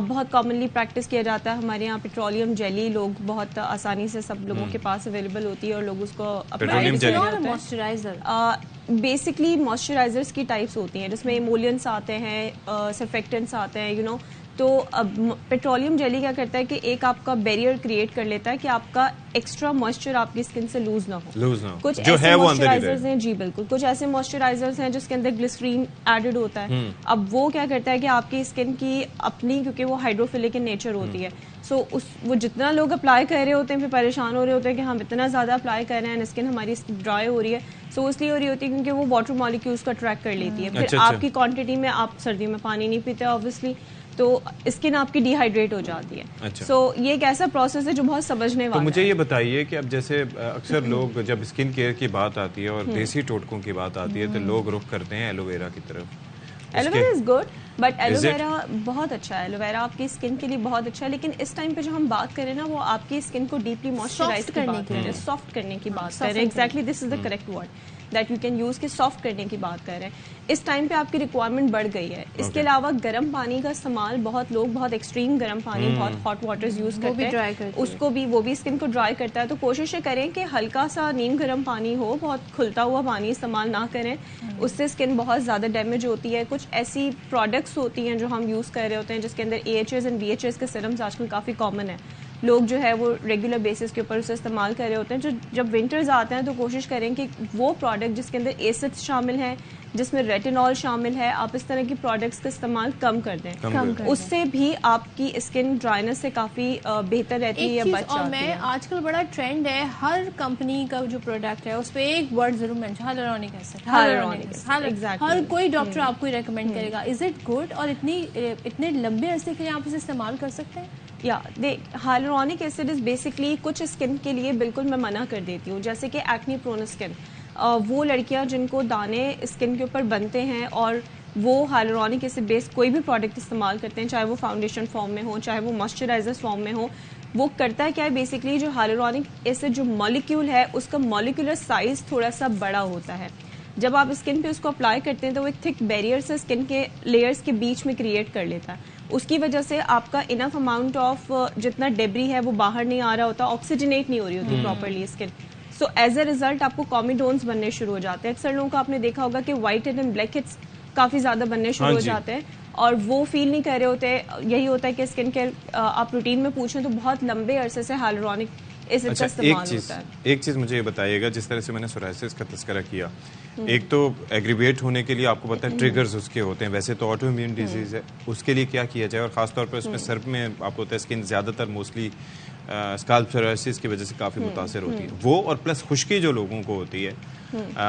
بہت کامنلی پریکٹس کیا جاتا ہے ہمارے یہاں پیٹرولیم جیلی لوگ بہت آسانی سے سب لوگوں کے پاس اویلیبل ہوتی ہے اور لوگ اس کو اپلائی موئسچرائزر. بیسکلی موئسچرائزرس کی ٹائپس ہوتی ہیں جس میں ایمولینٹس آتے ہیں, سرفیکٹنٹس آتے ہیں, یو نو. تو پیٹرولیم جیلی کیا کرتا ہے کہ ایک آپ کا بیریئر کریٹ کر لیتا ہے کہ آپ کا ایکسٹرا موئسچر آپ کی اسکن سے لوز نہ ہو. کچھ ایسے موئسچرائزرز ہیں, جی بالکل, کچھ ایسے موئسچرائزرز ہیں جس کے اندر گلسرین ایڈڈ ہوتا ہے. اب وہ کیا کرتا ہے کہ آپ کی اسکن کی اپنی, کیونکہ وہ ہائیڈروفیلک ان نیچر ہوتی ہے, سو وہ جتنا لوگ اپلائی کر رہے ہوتے ہیں پھر پریشان ہو رہے ہوتے ہیں کہ ہم اتنا زیادہ اپلائی کر رہے ہیں, اسکن ہماری ڈرائی ہو رہی ہے. سو اس لیے ہو رہی ہوتی ہے کیونکہ وہ واٹر مالیکیولس کو اٹریکٹ کر لیتی ہے. پھر آپ کی کوانٹٹی میں, آپ سردیوں میں پانی نہیں پیتے اوبویسلی, تو اسکن آپ کی ڈی ہائیڈریٹ ہو جاتی ہے. سو یہ ایک ایسا پروسیس ہے جو بہت سمجھنے والا ہے. تو مجھے یہ بتائیے کہ اب جیسے اکثر لوگ جب اسکن کیئر کی بات آتی ہے اور دیسی ٹوٹکوں کی بات آتی ہے تو لوگ رخ کرتے ہیں ایلو ویرا کی طرف. Aloe vera is good, but aloe vera بہت اچھا ہے. ایلو ویرا آپ کی اسکن کے لیے بہت اچھا ہے, لیکن اس ٹائم پہ جو ہم بات کریں نا وہ آپ کی اسکن کو ڈیپلی موئسچرائز کرنے کی, سافٹ کرنے کی بات کر رہے ہیں. Exactly this is the correct word that you can use کہ سافٹ کرنے کی بات کر رہے ہیں. اس ٹائم پہ آپ کی ریکوائرمنٹ بڑھ گئی ہے. اس کے علاوہ گرم پانی کا استعمال, بہت لوگ بہت ایکسٹریم گرم پانی, بہت ہاٹ واٹرز یوز کرتے ہیں, اس کو بھی, وہ بھی اسکن کو ڈرائی کرتا ہے. تو کوشش کریں کہ ہلکا سا نیم گرم پانی ہو, بہت کھلتا ہوا پانی استعمال نہ کریں, اس سے اسکن بہت زیادہ ڈیمیج ہوتی ہے. کچھ ایسی پروڈکٹس ہوتی ہیں جو ہم یوز کر رہے ہوتے ہیں جس کے اندر AHAs اینڈ BHAs کے سیرمز آج کل کافی کامن ہیں. لوگ جو ہے وہ ریگولر بیسس کے اوپر اسے استعمال کر رہے ہوتے ہیں. جب ونٹرز آتے ہیں تو کوشش کریں کہ وہ پروڈکٹ جس کے اندر ایسڈ شامل ہیں, جس میں ریٹینول شامل ہے, آپ اس طرح کی پروڈکٹس کا استعمال کم کر دیں. اس سے بھی آپ کی اسکن ڈرائنس سے کافی بہتر رہتی ہے یا بچ جاتی ہے. میں آج کل بڑا ٹرینڈ ہے, ہر کمپنی کا جو پروڈکٹ ہے اس پہ ایک ورڈ ضرور مینشن, ہائلورونک ایسڈ. ہر کوئی ڈاکٹر آپ کو ریکمینڈ کرے گا. از اٹ گڈ, اور اتنے لمبے عرصے کے لیے آپ اسے استعمال کر سکتے ہیں؟ یا ہائلورونک ایسڈ از بیسکلی کچھ اسکن کے لیے بالکل میں منع کر دیتی ہوں, جیسے کہ ایکنی پرون اسکن, وہ لڑکیاں جن کو دانے اسکن کے اوپر بنتے ہیں اور وہ ہائلورونک ایسڈ بیس کوئی بھی پروڈکٹ استعمال کرتے ہیں, چاہے وہ فاؤنڈیشن فارم میں ہو, چاہے وہ موئسچرائزر فارم میں ہو, وہ کرتا ہے کیا ہے بیسکلی جو ہائلورونک ایسڈ جو مالیکیول ہے اس کا مالیکولر سائز تھوڑا سا بڑا ہوتا ہے. جب آپ اسکن پہ اس کو اپلائی کرتے ہیں تو وہ ایک تھک بیریئر سے اسکن کے لیئرس کے بیچ میں کریٹ کر لیتا ہے. اس کی وجہ سے آپ کا انف اماؤنٹ آف جتنا ڈیبری ہے وہ باہر نہیں آ رہا ہوتا, آکسیجنیٹ نہیں ہو رہی ہوتی properly skin. So as a result آپ کو کامیڈونز بننے شروع ہو جاتے ہیں. اکثر لوگوں کو آپ نے دیکھا ہوگا کہ white head and black heads کافی زیادہ بننے شروع ہو جاتے ہیں اور وہ فیل نہیں کر رہے ہوتے. یہی ہوتا ہے کہ اسکن کیئر آپ روٹین میں پوچھیں تو بہت لمبے عرصے سے ہائلورونک اس کا استعمال ہوتا ہے. ایک چیز مجھے یہ بتائیے گا, جس طرح سے میں نے سورائسس کا تذکرہ کیا, ایک تو ایگریویٹ ہونے کے لیے آپ کو پتا ہے ٹریگرز اس کے ہوتے ہیں, ویسے تو آٹو امیون ڈیزیز ہے, اس کے لیے کیا کیا جائے, اور خاص طور پر اس میں سر میں آپ کو پتا ہے اسکن زیادہ تر موسٹلی اسکالپ سورائسس کی وجہ سے کافی متاثر ہوتی ہے وہ, اور پلس خشکی جو لوگوں کو ہوتی ہے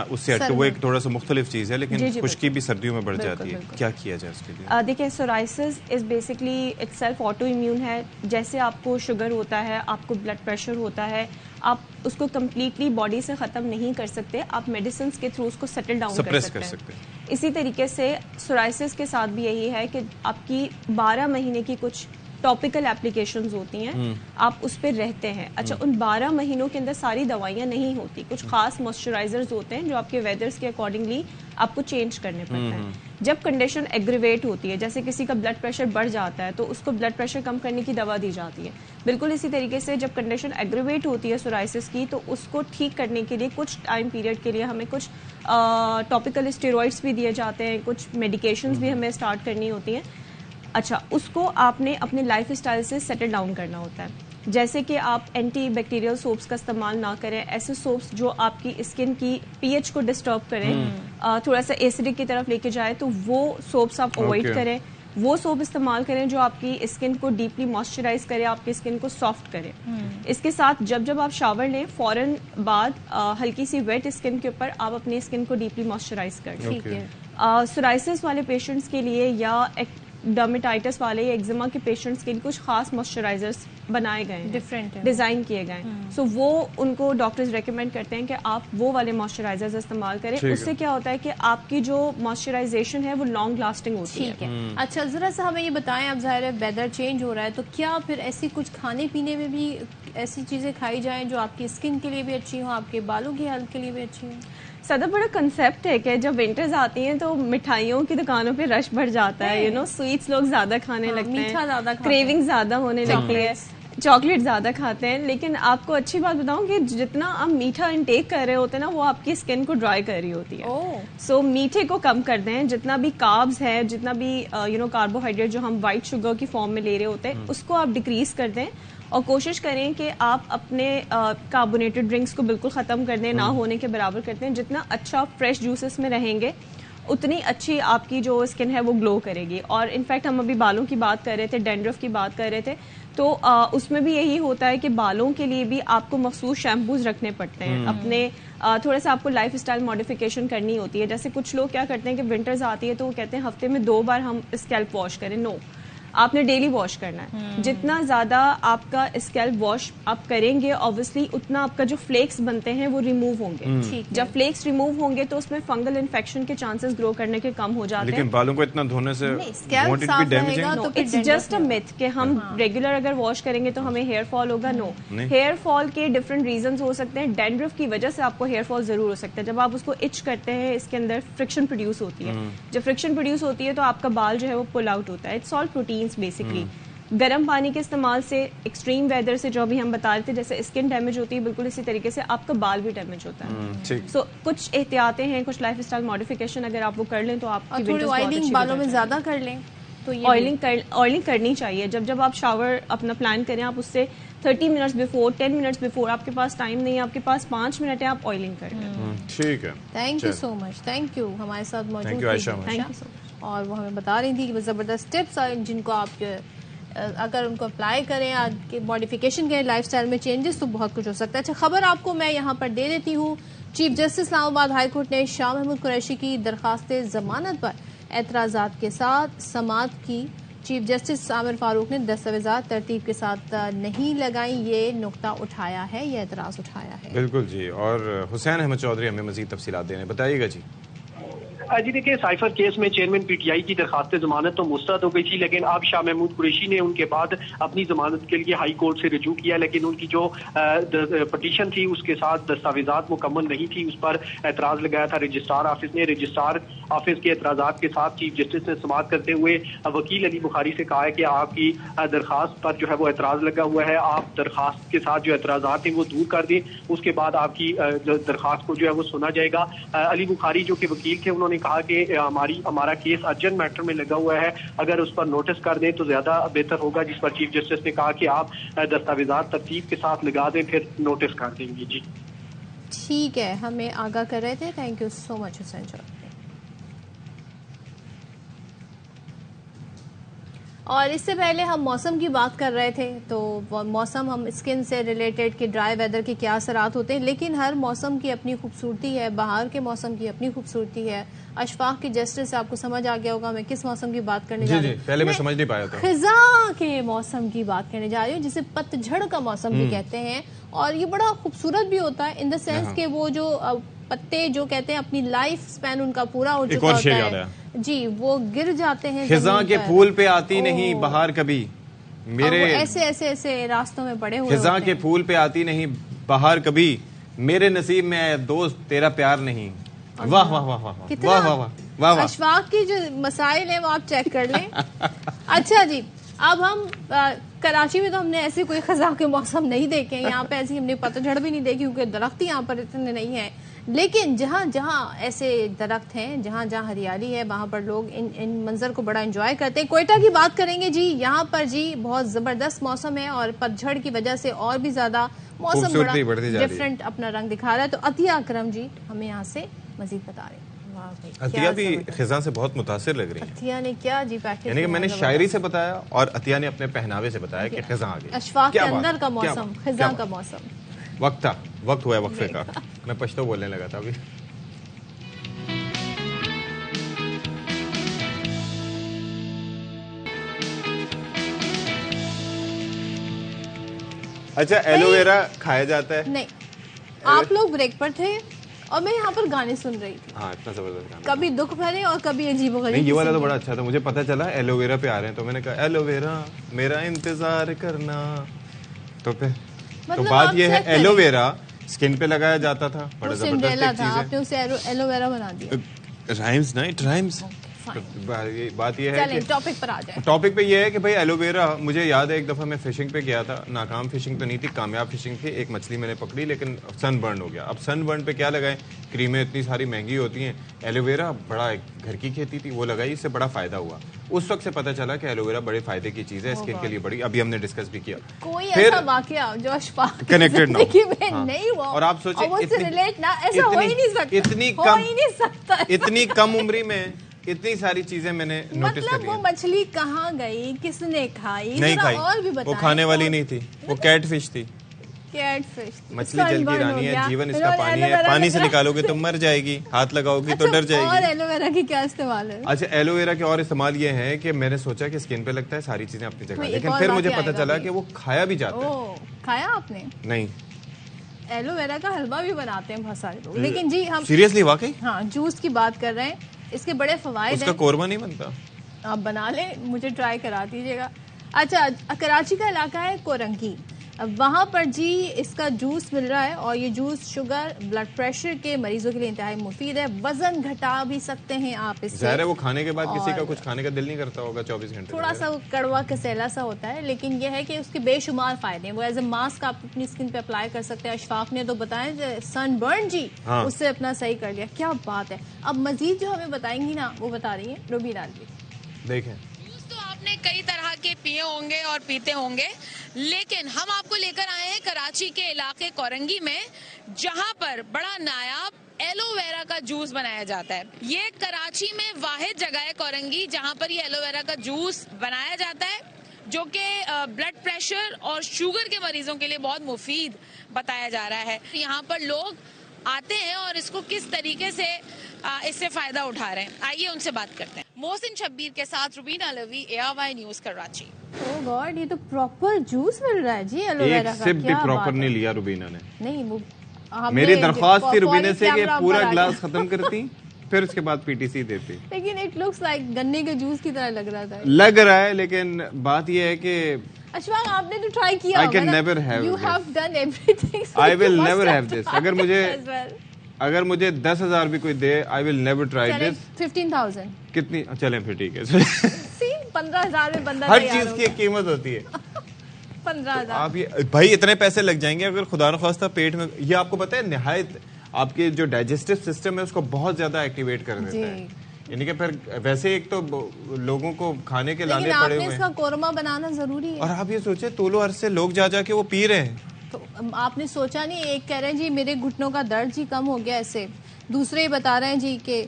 اس سے وہ ایک تھوڑا سا مختلف چیز ہے, لیکن خشکی بھی سردیوں میں بڑھ جاتی ہے, کیا کیا جائے اس کے لیے؟ دیکھیں psoriasis is basically it self auto immune ہے. جیسے آپ کو شوگر ہوتا ہے, آپ کو بلڈ پریشر ہوتا ہے, آپ اس کو کمپلیٹلی باڈی سے ختم نہیں کر سکتے, آپ میڈیسنز کے تھرو اس کو سیٹل ڈاؤن کر سکتے ہیں. اسی طریقے سے سورائسس کے ساتھ بھی یہی ہے کہ آپ کی 12 مہینے کی کچھ ٹاپیکل اپلیکیشنز ہوتی ہیں, آپ اس پہ رہتے ہیں. اچھا, ان 12 مہینوں کے اندر ساری دوائیاں نہیں ہوتی, کچھ خاص موئسچرائزرز ہوتے ہیں جو آپ کے ویدرز کے اکارڈنگلی آپ کو چینج کرنے پڑتے ہیں. جب کنڈیشن ایگریویٹ ہوتی ہے, جیسے کسی کا بلڈ پریشر بڑھ جاتا ہے تو اس کو بلڈ پریشر کم کرنے کی دوا دی جاتی ہے. بالکل اسی طریقے سے جب کنڈیشن ایگریویٹ ہوتی ہے سورائسس کی, تو اس کو ٹھیک کرنے کے لیے کچھ ٹائم پیریڈ کے لیے ہمیں کچھ ٹاپیکل اسٹیرائڈس بھی دیے جاتے ہیں, کچھ میڈیکیشنز بھی ہمیں اسٹارٹ کرنی ہوتی ہیں. اچھا, اس کو آپ نے اپنے لائف اسٹائل سے سیٹل ڈاؤن کرنا ہوتا ہے. جیسے کہ آپ اینٹی بیکٹیریل سوپس کا استعمال نہ کریں, ایسے سوپس جو آپ کی اسکن کی پی ایچ کو ڈسٹرب کریں, تھوڑا سا ایسیڈک کی طرف لے کے جائے, تو وہ سوپس آپ اوائڈ کریں. وہ سوپ استعمال کریں جو آپ کی اسکن کو ڈیپلی موئسچرائز کرے, آپ کی اسکن کو سافٹ کرے. اس کے ساتھ جب آپ شاور لیں فوراً بعد ہلکی سی ویٹ اسکن کے اوپر آپ اپنی اسکن کو ڈیپلی موئسچرائز کریں. سورائسس والے پیشنٹس کے لیے یا ڈرمیٹائٹس والے یا ایگزیما کے پیشنٹس کے لیے کچھ خاص موئسچرائزرز بنائے گئے ہیں, ڈفرینٹ ڈیزائن کیے گئے ہیں. سو وہ ان کو ڈاکٹرز ریکمینڈ کرتے ہیں کہ آپ وہ والے موئسچرائزرز استعمال کریں. اس سے کیا ہوتا ہے کہ آپ کی جو موئسچرائزیشن ہے وہ لانگ لاسٹنگ ہوتی ہے. اچھا, ذرا سا ہمیں یہ بتائیں, اب ظاہر ہے ویدر چینج ہو رہا ہے, تو کیا پھر ایسی کچھ کھانے پینے میں بھی ایسی چیزیں کھائی جائیں جو آپ کی اسکن کے لیے بھی اچھی ہوں, آپ کے بالوں کی ہیلتھ کے لیے بھی اچھی ہوں؟ سادہ بڑا کنسیپٹ ہے کہ جب ونٹرز آتی ہیں تو مٹھائیوں کی دکانوں پہ رش بڑھ جاتا ہے, سویٹس لوگ زیادہ کھانے لگتے ہیں, میٹھا زیادہ, کریونگ زیادہ ہونے لگتی ہے, چاکلیٹ زیادہ کھاتے ہیں. لیکن آپ کو اچھی بات بتاؤں کہ جتنا آپ میٹھا انٹیک کر رہے ہوتے ہیں نا, وہ آپ کی اسکن کو ڈرائی کر رہی ہوتی ہے. سو میٹھے کو کم کر دیں, جتنا بھی کاربز ہے, جتنا بھی کاربوہائیڈریٹ جو ہم وائٹ شوگر کی فارم میں لے رہے ہوتے ہیں, اس کو آپ ڈیکریز کر دیں, اور کوشش کریں کہ آپ اپنے کاربونیٹڈ ڈرنکس کو بالکل ختم کر دیں, نہ ہونے کے برابر کرتے ہیں. جتنا اچھا فریش جوسز میں رہیں گے اتنی اچھی آپ کی جو اسکن ہے وہ گلو کرے گی. اور انفیکٹ ہم ابھی بالوں کی بات کر رہے تھے, ڈینڈرف کی بات کر رہے تھے, تو اس میں بھی یہی ہوتا ہے کہ بالوں کے لیے بھی آپ کو مخصوص شیمپوز رکھنے پڑتے ہیں. اپنے تھوڑا سا آپ کو لائف اسٹائل ماڈیفیکیشن کرنی ہوتی ہے. جیسے کچھ لوگ کیا کرتے ہیں کہ ونٹرز آتی ہے تو وہ کہتے ہیں ہفتے میں 2 بار ہم اسکیلپ واش کریں. نو, آپ نے ڈیلی واش کرنا ہے. جتنا زیادہ آپ کا اسکیلپ واش آپ کریں گے اوبویسلی اتنا آپ کا جو فلیکس بنتے ہیں وہ ریموو ہوں گے. جب فلیکس ریموو ہوں گے تو اس میں فنگل انفیکشن کے چانسز گرو کرنے کے کم ہو جاتے ہیں. لیکن بالوں کو اتنا دھونے سے اٹس جسٹ اے میتھ کہ ہم ریگولر اگر واش کریں گے تو ہمیں ہیئر فال ہوگا. نو, ہیئر فال کے ڈفرنٹ ریزنز ہو سکتے ہیں. ڈینڈرف کی وجہ سے آپ کو ہیئر فال ضرور ہو سکتا ہے. جب آپ اس کو اچ کرتے ہیں اس کے اندر فرکشن پروڈیوس ہوتی ہے. جب فرکشن پروڈیوس ہوتی ہے تو آپ کا بال جو ہے وہ پل آؤٹ ہوتا ہے. It's all proteins basically. گرم پانی کے استعمال سے, ایکسٹریم ویدر سے جو ابھی ہم بتا رہے تھے, جیسے اسکن ڈیمیج ہوتی ہے, بالکل اسی طریقے سے آپ کا بال بھی ڈیمیج ہوتا ہے. سو کچھ احتیاطیں ہیں, کچھ لائف اسٹائل ماڈیفیکیشن اگر آپ وہ کر لیں تو آپ کی آئلنگ بالوں میں زیادہ کر لیں تو آئلنگ کرنی چاہیے. جب آپ شاور اپنا پلان کریں, آپ اس سے 30 منٹس بیفور, 10 منٹس بیفور, آپ کے پاس ٹائم نہیں ہے, آپ کے پاس 5 منٹ ہے, آپ آئلنگ کر لیں. ٹھیک ہے, thank you so much. Thank you ہمارے ساتھ موجود تھیں, اور وہ ہمیں بتا رہی تھی کہ زبردست ٹپس جن کو آپ اگر ان کو اپلائی کریں, آج کے ماڈیفیکیشن کریں لائف اسٹائل میں چینجز, تو بہت کچھ ہو سکتا ہے. اچھا, خبر آپ کو میں یہاں پر دے دیتی ہوں. چیف جسٹس اسلام آباد ہائی کورٹ نے شاہ محمود قریشی کی درخواست ضمانت پر اعتراضات کے ساتھ سماعت کی. چیف جسٹس عامر فاروق نے دستاویزات ترتیب کے ساتھ نہیں لگائیں, یہ نقطہ اٹھایا ہے, یہ اعتراض اٹھایا ہے. بالکل جی. اور حسین احمد چودھری ہمیں مزید تفصیلات دینے, بتائیے گا جی. جی دیکھیے, سائفر کیس میں چیئرمین پی ٹی آئی کی درخواست ضمانت تو مسترد ہو گئی تھی, لیکن اب شاہ محمود قریشی نے ان کے بعد اپنی ضمانت کے لیے ہائی کورٹ سے رجوع کیا, لیکن ان کی جو پٹیشن تھی اس کے ساتھ دستاویزات مکمل نہیں تھی, اس پر اعتراض لگایا تھا رجسٹرار آفس نے. رجسٹرار آفس کے اعتراضات کے ساتھ چیف جسٹس نے سماعت کرتے ہوئے وکیل علی بخاری سے کہا ہے کہ آپ کی درخواست پر جو ہے وہ اعتراض لگا ہوا ہے, آپ درخواست کے ساتھ جو اعتراضات ہیں وہ دور کر دیں, اس کے بعد آپ کی درخواست کو جو ہے وہ سنا جائے گا. علی بخاری جو کہ وکیل تھے, انہوں نے کہا کہ ہمارا کیس ارجنٹ میٹر میں لگا ہوا ہے, اگر اس پر نوٹس کر دیں تو زیادہ بہتر ہوگا, جس پر چیف جسٹس نے کہا کہ آپ دستاویزات ترتیب کے ساتھ لگا دیں پھر نوٹس کر دیں گے. جی ٹھیک ہے, ہمیں آگاہ کر رہے تھے. تھینک یو سو مچ حسین چودھری. اور اس سے پہلے ہم موسم کی بات کر رہے تھے, تو موسم ہم اسکن سے ریلیٹڈ کہ ڈرائی ویدر کے کیا اثرات ہوتے ہیں, لیکن ہر موسم کی اپنی خوبصورتی ہے. بہار کے موسم کی اپنی خوبصورتی ہے. اشفاق کی جسٹس سے آپ کو سمجھ آ گیا ہوگا میں کس موسم کی بات کرنے جا رہی ہوں. پہلے میں سمجھ نہیں پایا تھا. خزاں کے موسم کی بات کرنے جا رہی ہوں, جسے پت جھڑ کا موسم بھی کہتے ہیں. اور یہ بڑا خوبصورت بھی ہوتا ہے ان دا سینس کہ وہ جو پتے جو کہتے ہیں اپنی لائف سپین ان کا پورا ہو چکا ہوتا ہے جی, وہ گر جاتے ہیں. خزاں کے پھول پہ آتی نہیں بہار کبھی, میرے ایسے ایسے ایسے راستوں میں پڑے ہوئے. خزاں کے پھول پہ آتی نہیں بہار کبھی, میرے نصیب میں ہے دوست تیرا پیار نہیں. واہ واہ واہ واہ واہ واہ واہ. اشفاق کی جو مسائل ہیں وہ آپ چیک کر لیں. اچھا جی, اب ہم کراچی میں تو ہم نے ایسے کوئی خزاں کے موسم نہیں دیکھے, یہاں پہ ایسی ہم نے پتہ جھڑ بھی نہیں دیکھی کیونکہ درخت یہاں پر اتنے نہیں ہیں. لیکن جہاں جہاں ایسے درخت ہیں, جہاں جہاں ہریالی ہے, وہاں پر لوگ ان منظر کو بڑا انجوائے کرتے ہیں. کوئٹہ کی بات کریں گے جی, یہاں پر جی بہت زبردست موسم ہے اور پتجھڑ کی وجہ سے اور بھی زیادہ موسم بڑا ڈفرینٹ اپنا رنگ دکھا رہا ہے. تو عطیہ اکرم جی ہمیں یہاں سے مزید بتا رہے ہیں. عطیہ بھی خزاں سے بہت متاثر لگ رہی ہے. عطیہ نے کیا جی پیکج, یعنی کہ میں نے شاعری سے بتایا اور عطیہ نے اپنے پہناوے سے بتایا کہ خزاں آ گئی. اشفاق کے اندر کا موسم, خزاں کا موسم. وقت تھا, وقت ہوا ہے وقفے کا. میں پشتو بولنے لگا تھا ابھی. اچھا, ایلو ویرا کھایا جاتا ہے؟ نہیں, آپ لوگ بریک پر تھے اور میں یہاں پر گانے سن رہی تھی. ہاں, اتنا زبردست گانا, کبھی دکھ بھرے اور کبھی عجیب و غریب. یہ والا تو بڑا اچھا تھا. مجھے پتا چلا ایلو ویرا پہ آ رہے ہیں تو میں نے کہا ایلو ویرا میرا انتظار کرنا. تو پھر تو بات یہ ہے ایلو ویرا اسکن پہ لگایا جاتا تھا, بڑا زبردست ایک چیز ہے. آپ نے اسے ایلو ویرا بنا دیا. رائمز نہیں رائمز. بات یہ ہے کہ ٹاپک پر آ جائیں. ٹاپک پہ یہ ہے کہ بھائی ایلو ویرا, مجھے یاد ہے ایک دفعہ میں فشنگ پہ گیا تھا, ناکام فشنگ تو نہیں تھی, کامیاب فشنگ تھی. ایک مچھلی میں نے پکڑی لیکن سن برن ہو گیا. اب سن برن پہ کیا لگائیں, کریمیں اتنی ساری مہنگی ہوتی ہیں. ایلو ویرا بڑا گھر کی کھیتی تھی, وہ لگائی, اس سے بڑا فائدہ ہوا. اس وقت سے پتا چلا کہ ایلو ویرا بڑے فائدے کی چیز ہے اسکن کے لیے بڑی. ابھی ہم نے ڈسکس بھی کیا. کوئی ایسا واقعہ جو اشفاق کنیکٹڈ نہیں ہوا, اور آپ سوچیں اتنی کم عمری میں اتنی ساری چیزیں میں نے نوٹس کر لی. وہ مچھلی کہاں گئی, کس نے کھائی؟ نہیں کھائی, وہ کھانے والی نہیں تھی, وہ کیٹ فش تھی. مچھلی جل کی رانی ہے, جیون اس کا پانی ہے, پانی سے نکالو گے تو مر جائے گی, ہاتھ لگاؤ گی تو ڈر جائے گی. اور ایلو ویرا کی کیا استعمال ہے؟ اچھا, ایلو ویرا کے اور استعمال یہ ہے کہ میں نے سوچا کہ اسکن پہ لگتا ہے, ساری چیزیں اپنی جگہ, لیکن پھر مجھے پتا چلا کہ وہ کھایا بھی جاتا ہے. کھایا آپ نے؟ نہیں, ایلو ویرا کا حلوہ بھی بناتے ہیں بہت سارے لوگ. لیکن جی ہم سیریسلی واقعی ہاں جوس کی بات کر رہے ہیں, اس کے بڑے فوائد ہیں. اس کا قورمہ نہیں بنتا؟ آپ بنا لیں, مجھے ٹرائی کرا دیجیے گا. اچھا, کراچی کا علاقہ ہے کورنگی, وہاں پر جی اس کا جوس مل رہا ہے اور یہ جوس شوگر, بلڈ پریشر کے مریضوں کے لیے انتہائی مفید ہے. وزن گھٹا بھی سکتے ہیں آپ اس سے. ظاہر ہے وہ کھانے کے بعد کسی کا کچھ کھانے کا دل نہیں کرتا ہوگا 24 گھنٹے. تھوڑا سا کڑوا کسیلا سا ہوتا ہے, لیکن یہ ہے کہ اس کے بے شمار فائدے ہیں. وہ ایز اے ماسک آپ اپنی اسکن پہ اپلائی کر سکتے ہیں. اشفاق نے تو بتایا سن برن جی, اس سے اپنا صحیح کر لیا. کیا بات ہے. اب مزید جو ہمیں بتائیں گی نا وہ بتا رہی ہیں روبینہ جی. دیکھیں, تو آپ نے کئی طرح کے پیے ہوں گے اور پیتے ہوں گے, لیکن ہم آپ کو لے کر آئے ہیں کراچی کے علاقے کورنگی میں, جہاں پر بڑا نایاب ایلو ویرا کا جوس بنایا جاتا ہے. یہ کراچی میں واحد جگہ ہے کورنگی جہاں پر یہ ایلو ویرا کا جوس بنایا جاتا ہے, جو کہ بلڈ پریشر اور شوگر کے مریضوں کے لیے بہت مفید بتایا جا رہا ہے. یہاں پر لوگ آتے ہیں اور اس کو کس طریقے سے اس سے فائدہ اٹھا رہے ہیں, آئیے ان سے بات کرتے ہیں. محسن شبیر کے ساتھ روبینہ علوی, ARY نیوز کراچی. اوہ گاڈ, یہ تو پراپر جوس مل رہا ہے جی ایلو ویرا کا. ایک سپ بھی پراپر نہیں لیا روبینہ نے. نہیں, وہ میری درخواست تھی روبینہ سے کہ پورا گلاس ختم کرتی پھر اس کے بعد PTC دیتی. لیکن اٹ لکس لائک گنے کے جوس کی طرح لگ رہا تھا. لگ رہا ہے, لیکن بات یہ ہے کہ اشفاق آپ نے تو ٹرائی کیا. I can never have You this. have done everything. I will never have this. اگر مجھے 10,000 بھی کوئی دے, I will never try this. 15,000 کتنی, چلیں پھر ٹھیک ہے. 15,000 میں بندہ ہر چیز کی ایک قیمت ہوتی ہے. 15,000 آپ یہ بھائی اتنے پیسے لگ جائیں گے اگر خدا نخواستہ پیٹ میں, یہ آپ کو پتا ہے نہایت آپ کے جو ڈائجسٹو سسٹم ہے اس کو بہت زیادہ ایکٹیویٹ کر دیتا ہے. یعنی کہ پھر ویسے ایک تو لوگوں کو کھانے کے لانے پڑے ہوئے ہیں, اس کا قورمہ بنانا ضروری ہے. اور آپ یہ سوچیں طول و عرض سے لوگ جا کے وہ پی رہے ہیں. تو آپ نے سوچا نہیں, ایک کہہ رہے ہیں جی میرے گھٹنوں کا درد جی کم ہو گیا ایسے, دوسرے بتا رہے ہیں جی کہ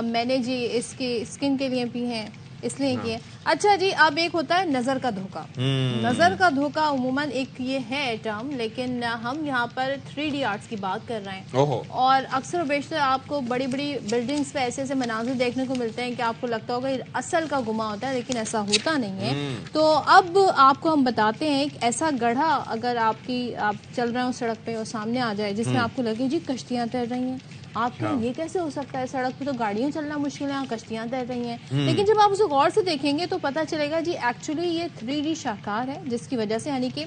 میں نے جی اس کی اسکن کے لیے پی ہیں اس لیے کیے. اچھا جی, اب ایک ہوتا ہے نظر کا دھوکہ. نظر کا دھوکہ عموماً ایک یہ ہے ٹرم, لیکن ہم یہاں پر 3D آرٹس کی بات کر رہے ہیں, اور اکثر و بیشتر آپ کو بڑی بڑی بلڈنگز پہ ایسے ایسے مناظر دیکھنے کو ملتے ہیں کہ آپ کو لگتا ہوگا اصل کا گما ہوتا ہے, لیکن ایسا ہوتا نہیں ہے. تو اب آپ کو ہم بتاتے ہیں ایک ایسا گڑھا, اگر آپ چل رہے ہو سڑک پہ اور سامنے آ جائے جس میں آپ کو لگے جی کشتیاں تیر رہی ہیں, آپ کو یہ کیسے ہو سکتا ہے, سڑک پہ تو گاڑیاں چلنا مشکل ہے, کشتیاں تیر رہی ہیں. لیکن جب آپ اسے غور سے دیکھیں گے تو پتہ چلے گا جی ایکچولی یہ 3D شاہکار ہے, جس کی وجہ سے یعنی کہ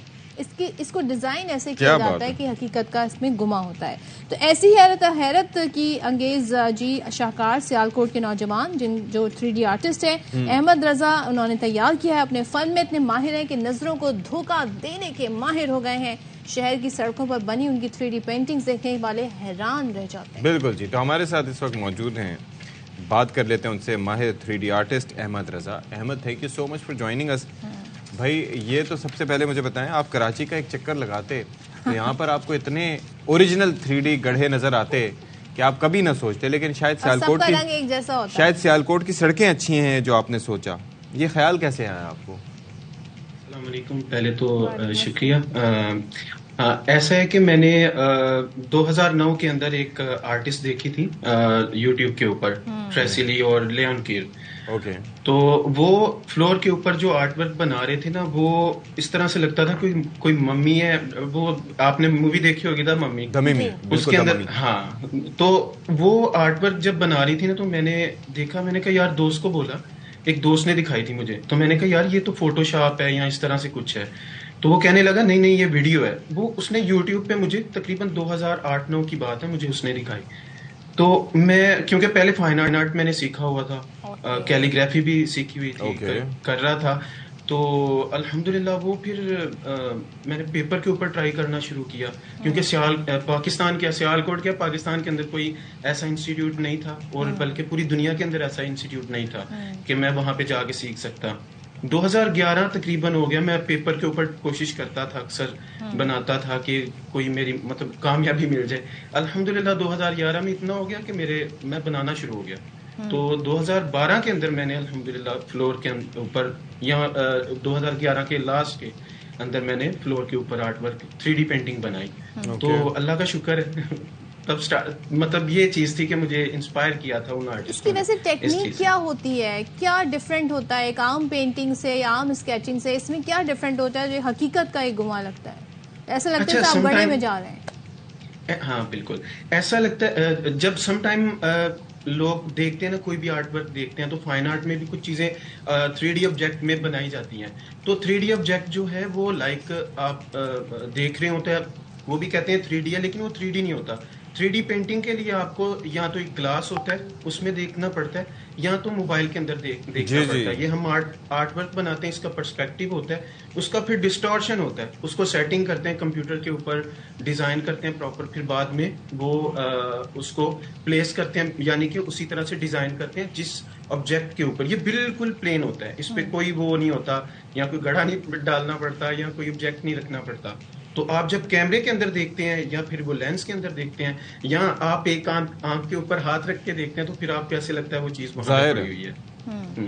اس کو ڈیزائن ایسے کیا جاتا ہے کہ حقیقت کا اس میں گما ہوتا ہے. تو ایسی حیرت کی انگیز جی شاہکار سیالکوٹ کے نوجوان جو 3D آرٹسٹ ہے احمد رضا, انہوں نے تیار کیا ہے, اپنے فن میں اتنے ماہر ہیں کہ نظروں کو دھوکہ دینے کے ماہر ہو گئے ہیں. شہر کی سڑکوں پر بنی ان کی 3D پینٹنگز دیکھنے والے حیران رہ جاتے ہیں. بالکل جی, تو ہمارے ساتھ اس وقت موجود ہیں, بات کر لیتے ہیں ان سے, ماہر 3D artist Ahmed Raza. Ahmed, thank you so much for joining us. بھائی یہ تو سب سے پہلے مجھے بتائیں, آپ کراچی کا ایک چکر لگاتے تو یہاں پر آپ کو اتنے اوریجنل 3D گڑھے نظر آتے کہ آپ کبھی نہ سوچتے, لیکن شاید سیالکوٹ کی سڑکیں اچھی ہیں جو آپ نے سوچا. یہ خیال کیسے آیا آپ کو؟ السلام علیکم. پہلے تو شکریہ. ایسا ہے کہ میں نے 2009 کے اندر ایک آرٹسٹ دیکھی تھی یوٹیوب کے اوپر, ٹریسیلی اور لیون کیر. تو وہ فلور کے اوپر جو آرٹ ورک بنا رہے تھے نا, وہ اس طرح سے لگتا تھا کوئی ممی ہے. وہ آپ نے مووی دیکھی ہوگی تھا ممی, اس کے اندر. ہاں, تو وہ آرٹ ورک جب بنا رہی تھی نا, تو میں نے دیکھا, میں نے کہا یار, دوست کو بولا, ایک دوست نے دکھائی تھی مجھے, تو میں نے کہا یار یہ تو فوٹو شاپ ہے یا اس طرح سے کچھ ہے. تو وہ کہنے لگا نہیں یہ ویڈیو ہے. وہ اس نے یوٹیوب پہ مجھے تقریباً 2008-9 کی بات ہے, مجھے اس نے دکھائی. تو میں کیونکہ پہلے فائن آرٹ میں نے سیکھا ہوا تھا, کیلیگرافی بھی سیکھی ہوئی تھی, کر رہا تھا. تو الحمدللہ وہ پھر میں نے پیپر کے اوپر ٹرائی کرنا شروع کیا, کیونکہ پاکستان کے سیالکوٹ کیا پاکستان کے اندر کوئی ایسا انسٹیٹیوٹ نہیں تھا, اور بلکہ پوری دنیا کے اندر ایسا انسٹیٹیوٹ نہیں تھا کہ میں وہاں پہ جا کے سیکھ سکتا. 2011 تقریباً ہو گیا, میں پیپر کے اوپر کوشش کرتا تھا, اکثر بناتا تھا کہ کوئی میری مطلب کامیابی مل جائے. الحمدللہ 2011 میں اتنا ہو گیا کہ میں بنانا شروع ہو گیا. تو 2012 کے اندر میں نے الحمدللہ فلور کے اوپر, یہاں 2011 کے لاسٹ کے اندر میں نے فلور کے اوپر آرٹ ورک 3D پینٹنگ بنائی. تو اللہ کا شکر ہے, تب مطلب یہ چیز تھی کہ مجھے انسپائر کیا تھا ان آرٹسٹ. اس کی ویسے ٹیکنیک کیا ہوتی ہے, کیا ڈفرینٹ ہوتا ہے ایک عام پینٹنگ سے یا عام اسکیچنگ سے؟ اس میں کیا ڈفرینٹ ہوتا ہے جو حقیقت کا ایک گما لگتا ہے؟ ایسا لگتا ہے کہ آپ بڑے میں جا رہے ہیں. ہاں بالکل ایسا لگتا ہے. جب سم ٹائم لوگ دیکھتے ہیں نا, کوئی بھی آرٹ ورک دیکھتے ہیں, تو فائن آرٹ میں بھی کچھ چیزیں 3D آبجیکٹ میں بنائی جاتی ہیں. تو 3D آبجیکٹ جو ہے وہ لائک آپ دیکھ رہے ہوتے ہیں, وہ بھی کہتے ہیں 3D ہے, لیکن وہ 3D نہیں ہوتا. 3D پینٹنگ کے لیے آپ کو یا تو ایک گلاس ہوتا ہے, اس میں دیکھنا پڑتا ہے, یا تو موبائل کے اندر دیکھنا پڑتا ہے. یہ ہم آرٹ ورک بناتے ہیں, اس کا پرسپیکٹیو ہوتا ہے, اس کا پھر ڈسٹورشن ہوتا ہے, اس کو سیٹنگ کرتے ہیں کمپیوٹر کے اوپر, ڈیزائن کرتے ہیں پراپر, پھر بعد میں وہ اس کو پلیس کرتے ہیں, یعنی کہ اسی طرح سے ڈیزائن کرتے ہیں جس آبجیکٹ کے اوپر. یہ بالکل پلین ہوتا ہے, اس پہ کوئی وہ نہیں ہوتا, یا کوئی گڑھا نہیں ڈالنا پڑتا, یا کوئی آبجیکٹ نہیں رکھنا پڑتا. تو آپ جب کیمرے کے اندر دیکھتے ہیں, یا پھر وہ لینس کے اندر دیکھتے ہیں, یا آپ ایک آنکھ کے اوپر ہاتھ رکھ کے دیکھتے ہیں, تو پھر آپ کو ایسے لگتا ہے وہ چیز وہاں پڑی ہوئی ہے.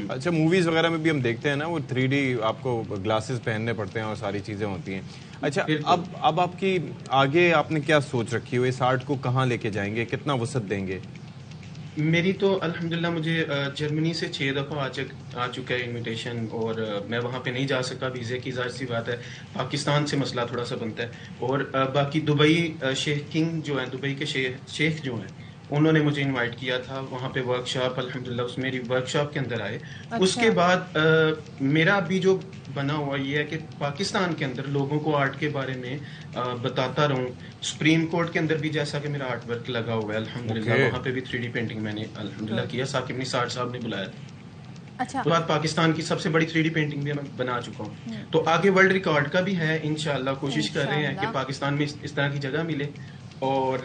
اچھا, موویز وغیرہ میں بھی ہم دیکھتے ہیں نا, وہ 3D آپ کو گلاسز پہننے پڑتے ہیں اور ساری چیزیں ہوتی ہیں. اچھا, اب آپ کی آگے آپ نے کیا سوچ رکھی ہو, اس آرٹ کو کہاں لے کے جائیں گے, کتنا وسعت دیں گے؟ میری تو الحمدللہ مجھے جرمنی سے 6 دفعہ آ چکا ہے انویٹیشن, اور میں وہاں پہ نہیں جا سکا, ویزے کی ظاہر سی بات ہے, پاکستان سے مسئلہ تھوڑا سا بنتا ہے. اور باقی دبئی شیخ کنگ جو ہیں, دبئی کے شیخ جو ہیں, انہوں نے مجھے انوائٹ کیا تھا وہاں پہ ورک شاپ, الحمدللہ اس میری ورک شاپ کے اندر آئے. اس کے بعد میرا ابھی جو بنا ہوا یہ ہے کہ پاکستان کے اندر لوگوں کو آرٹ کے بارے میں بتاتا رہوں. سپریم کورٹ کے اندر بھی جیسا کہ میرا آرٹ ورک لگا ہوا ہے الحمدللہ, وہاں پہ بھی 3D پینٹنگ میں نے الحمدللہ کیا. ثاقب نثار صاحب نے بلایا تھا. اچھا, تو پاکستان کی سب سے بڑی 3D پینٹنگ بھی میں بنا چکا ہوں. تو آگے ورلڈ ریکارڈ کا بھی ہے انشاءاللہ, کوشش کر رہے ہیں کہ پاکستان میں اس طرح کی جگہ ملے. اور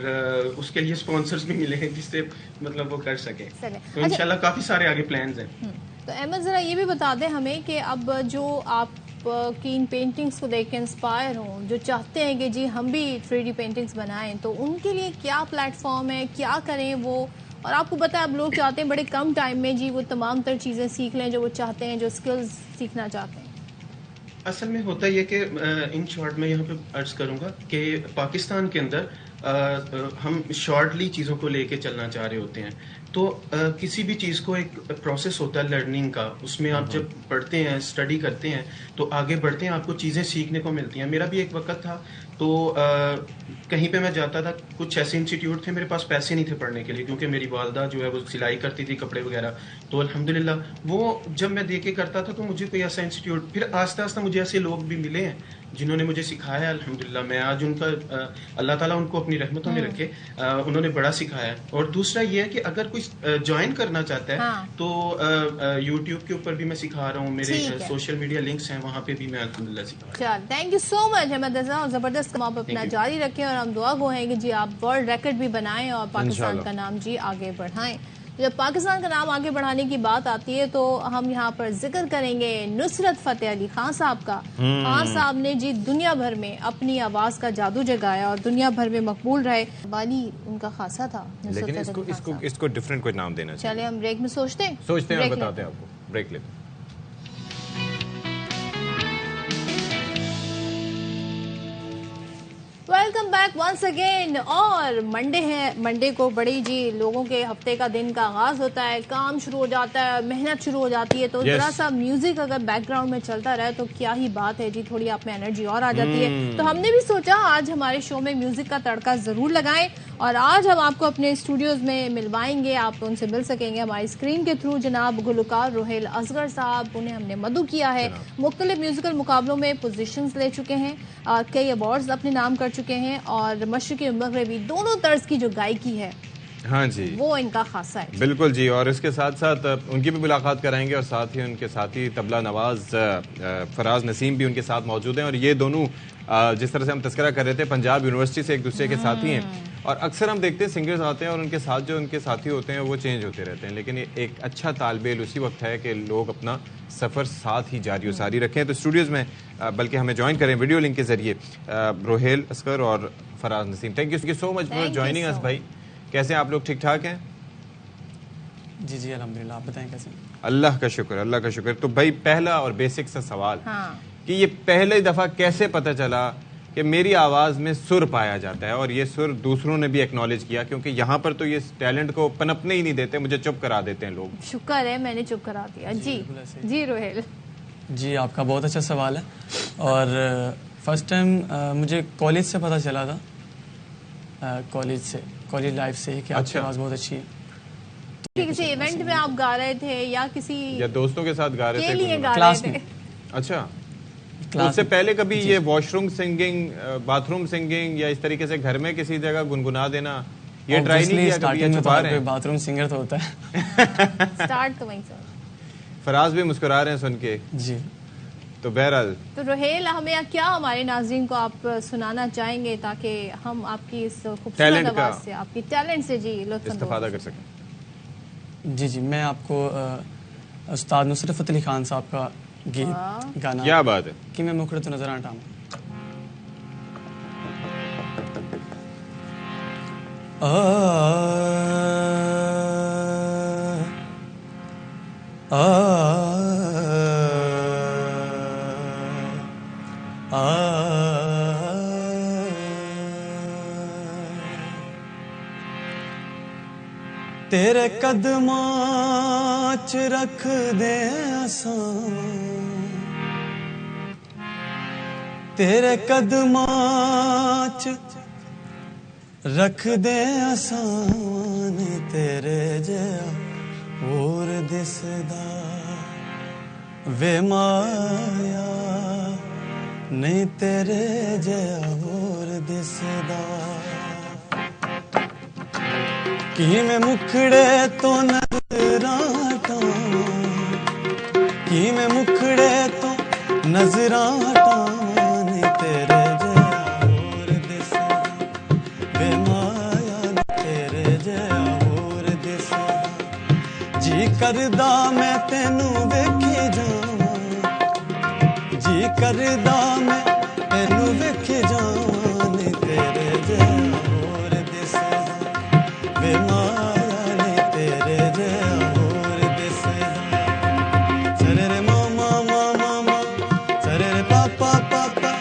اس کے لیے اسپانسرز بھی ملے ہیں جس سے مطلب وہ کر سکیں. تو انشاءاللہ کافی سارے آگے پلانز ہیں. تو احمد ذرا یہ بھی بتا دیں ہمیں کہ اب جو آپ کی ان پینٹنگز کو دیکھ کے انسپائر ہوں, جو چاہتے ہیں کہ جی ہم بھی 3D پینٹنگز بنائیں, تو ان کے لیے کیا پلیٹ فارم ہے, کیا کریں وہ؟ اور آپ کو پتہ ہے اب لوگ چاہتے ہیں بڑے کم ٹائم میں جی وہ تمام تر چیزیں سیکھ لیں جو وہ چاہتے ہیں, جو اسکلز سیکھنا چاہتے ہیں. اصل میں ہوتا یہ کہ ان شارٹ میں یہاں پہ عرض کروں گا کہ پاکستان کے اندر ہم شارٹلی چیزوں کو لے کے چلنا چاہ رہے ہوتے ہیں. تو کسی بھی چیز کو ایک پروسیس ہوتا ہے لرننگ کا, اس میں آپ جب پڑھتے ہیں, اسٹڈی کرتے ہیں, تو آگے بڑھتے ہیں, آپ کو چیزیں سیکھنے کو ملتی ہیں. میرا بھی ایک وقت تھا تو کہیں پہ میں جاتا تھا, کچھ ایسے انسٹیٹیوٹ تھے, میرے پاس پیسے نہیں تھے پڑھنے کے لیے کیونکہ میری والدہ جو ہے وہ سلائی کرتی تھی کپڑے وغیرہ. تو الحمدللہ وہ جب میں دیکھ کے کرتا تھا تو مجھے کوئی ایسا انسٹیٹیوٹ, پھر آہستہ آہستہ مجھے ایسے لوگ بھی ملے ہیں جنہوں نے مجھے سکھایا. الحمدللہ میں آج ان کا, اللہ تعالیٰ ان کو اپنی رحمتوں میں رکھے, انہوں نے بڑا سکھایا. اور دوسرا یہ ہے کہ اگر کوئی جوائن کرنا چاہتا ہے تو یوٹیوب کے اوپر بھی میں سکھا رہا ہوں, میرے سوشل میڈیا لنکس ہیں, وہاں پہ بھی میں الحمدللہ سکھا رہا ہوں. تھینک یو سو مچ احمد رضا, اور زبردست آپ اپنا جاری رکھیں, اور ہم دعا گو ہیں کہ جی آپ ورلڈ ریکارڈ بھی بنائیں اور پاکستان کا نام جی آگے بڑھائیں. جب پاکستان کا نام آگے بڑھانے کی بات آتی ہے تو ہم یہاں پر ذکر کریں گے نصرت فتح علی خان صاحب کا. خان صاحب نے جی دنیا بھر میں اپنی آواز کا جادو جگایا اور دنیا بھر میں مقبول رہے. بالی ان کا خاصا تھا, لیکن اس کو ڈیفرنٹ کوئی نام دینا چاہیے. چلے ہم بریک میں سوچتے ہیں اور بتاتے ہیں آپ کو. بریک لیتے ہیں. Welcome back once again. اور منڈے ہے, منڈے کو بڑی جی لوگوں کے ہفتے کا دن کا آغاز ہوتا ہے, کام شروع ہو جاتا ہے, محنت شروع ہو جاتی ہے. تو ذرا سا میوزک اگر بیک گراؤنڈ میں چلتا رہے تو کیا ہی بات ہے جی, تھوڑی آپ میں انرجی اور آ جاتی ہے. تو ہم نے بھی سوچا آج ہمارے شو میں میوزک کا تڑکا ضرور لگائیں, اور آج ہم آپ کو اپنے اسٹوڈیوز میں ملوائیں گے, آپ ان سے مل سکیں گے ہماری اسکرین کے تھرو. جناب گلوکار روہیل اصغر صاحب, انہیں ہم نے مدعو کیا ہے, مختلف میوزیکل مقابلوں میں پوزیشنز لے چکے ہیں, کئی ایوارڈز اپنے نام کر چکے ہیں, اور مشرقی اور مغربی دونوں طرز کی جو گائیکی ہے ہاں جی وہ ان کا خاصا ہے. بالکل جی, اور اس کے ساتھ ساتھ ان کی بھی ملاقات کرائیں گے, اور ساتھ ہی ان کے ساتھی طبلہ نواز فراز نسیم بھی ان کے ساتھ موجود ہیں. اور یہ دونوں جس طرح سے ہم تذکرہ کر رہے تھے پنجاب یونیورسٹی سے ایک دوسرے کے ساتھی ہیں, اور اکثر ہم دیکھتے ہیں سنگرز آتے ہیں اور ان کے ساتھ جو ان کے ساتھی ہوتے ہیں وہ چینج ہوتے رہتے ہیں, لیکن ایک اچھا طالب علم اسی وقت ہے کہ لوگ اپنا سفر ساتھ ہی جاری و ساری رکھیں. تو اسٹوڈیوز میں بلکہ ہمیں جوائن کریں ویڈیو لنک کے ذریعے روہیل اصغر اور Faraz Naseem. Thank you so much for joining us. بھائی کیسے ہیں آپ لوگ, ٹھیک ٹھاک ہیں؟ جی جی الحمدللہ, آپ بتائیں کیسے ہیں؟ اللہ کا شکر, اللہ کا شکر. تو بھائی پہلا اور بیسک سا سوال کہ یہ پہلے دفعہ کیسے پتہ چلا کہ میری آواز میں سر پایا جاتا ہے, اور یہ سر دوسروں نے بھی ایکنالج کیا, کیونکہ یہاں پر تو یہ ٹیلنٹ کو پنپنے ہی نہیں دیتے, مجھے چپ کرا دیتے ہیں لوگ. شکر ہے میں نے چپ کرا دیا. جی روہیل جی آپ کا بہت اچھا سوال ہے, اور فرسٹ ٹائم مجھے کالج سے پتہ چلا تھا, کالج لائف سے کہ آپ کی آواز بہت اچھی ہے. کسی ایونٹ میں آپ گا رہے تھے یا کسی یا دوستوں کے ساتھ گا رہے تھے کلاس میں؟ اچھا, اس سے پہلے کبھی یہ wash room singing, bath room singing, یا اس طریقے سے گھر میں کسی جگہ گنگنا دینا, یہ ٹرائی نہیں کیا کبھی؟ یہ چھپا رہے ہیں, باتھ روم سنگر تو ہوتا ہے. سٹارٹ تو وہیں سے. فراز بھی مسکرا رہے ہیں سن کے. جی تو بہرحال تو روہیل ہمیں کیا ہمارے ناظرین کو آپ سنانا چاہیں گے تاکہ ہم آپ کی اس خوبصورت آواز سے, آپ کی ٹیلنٹ سے جی لطف استفادہ کر سکیں؟ جی جی میں آپ کو استاد نصرت فتح علی خان صاحب کا گیت گانا, کیا بات ہے, کہ میں مکھڑے تو نظر آٹاؤں. تیرے قدماں چ رکھ دے آسان, تیرے قدماں چ رکھ دے آسان, تیرے جیا اور دسدا وے مایا نہیں, تیرے جیا اور دسدا. کی میں مکھڑے تو نظراں ٹاواں, کی میں مکھڑے تو نظراں ٹاواں, تیرے جیا اور دسدا وے کردا میں تینوں ویکھی جاواں جی کردا میں تینوں ویکھی جاواں نی تیرے جیہا ہور دسدا وے مایا نی تیرے جیہا ہور دسدا سرے رے ماما ماما ماما سرے رے پاپا پاپا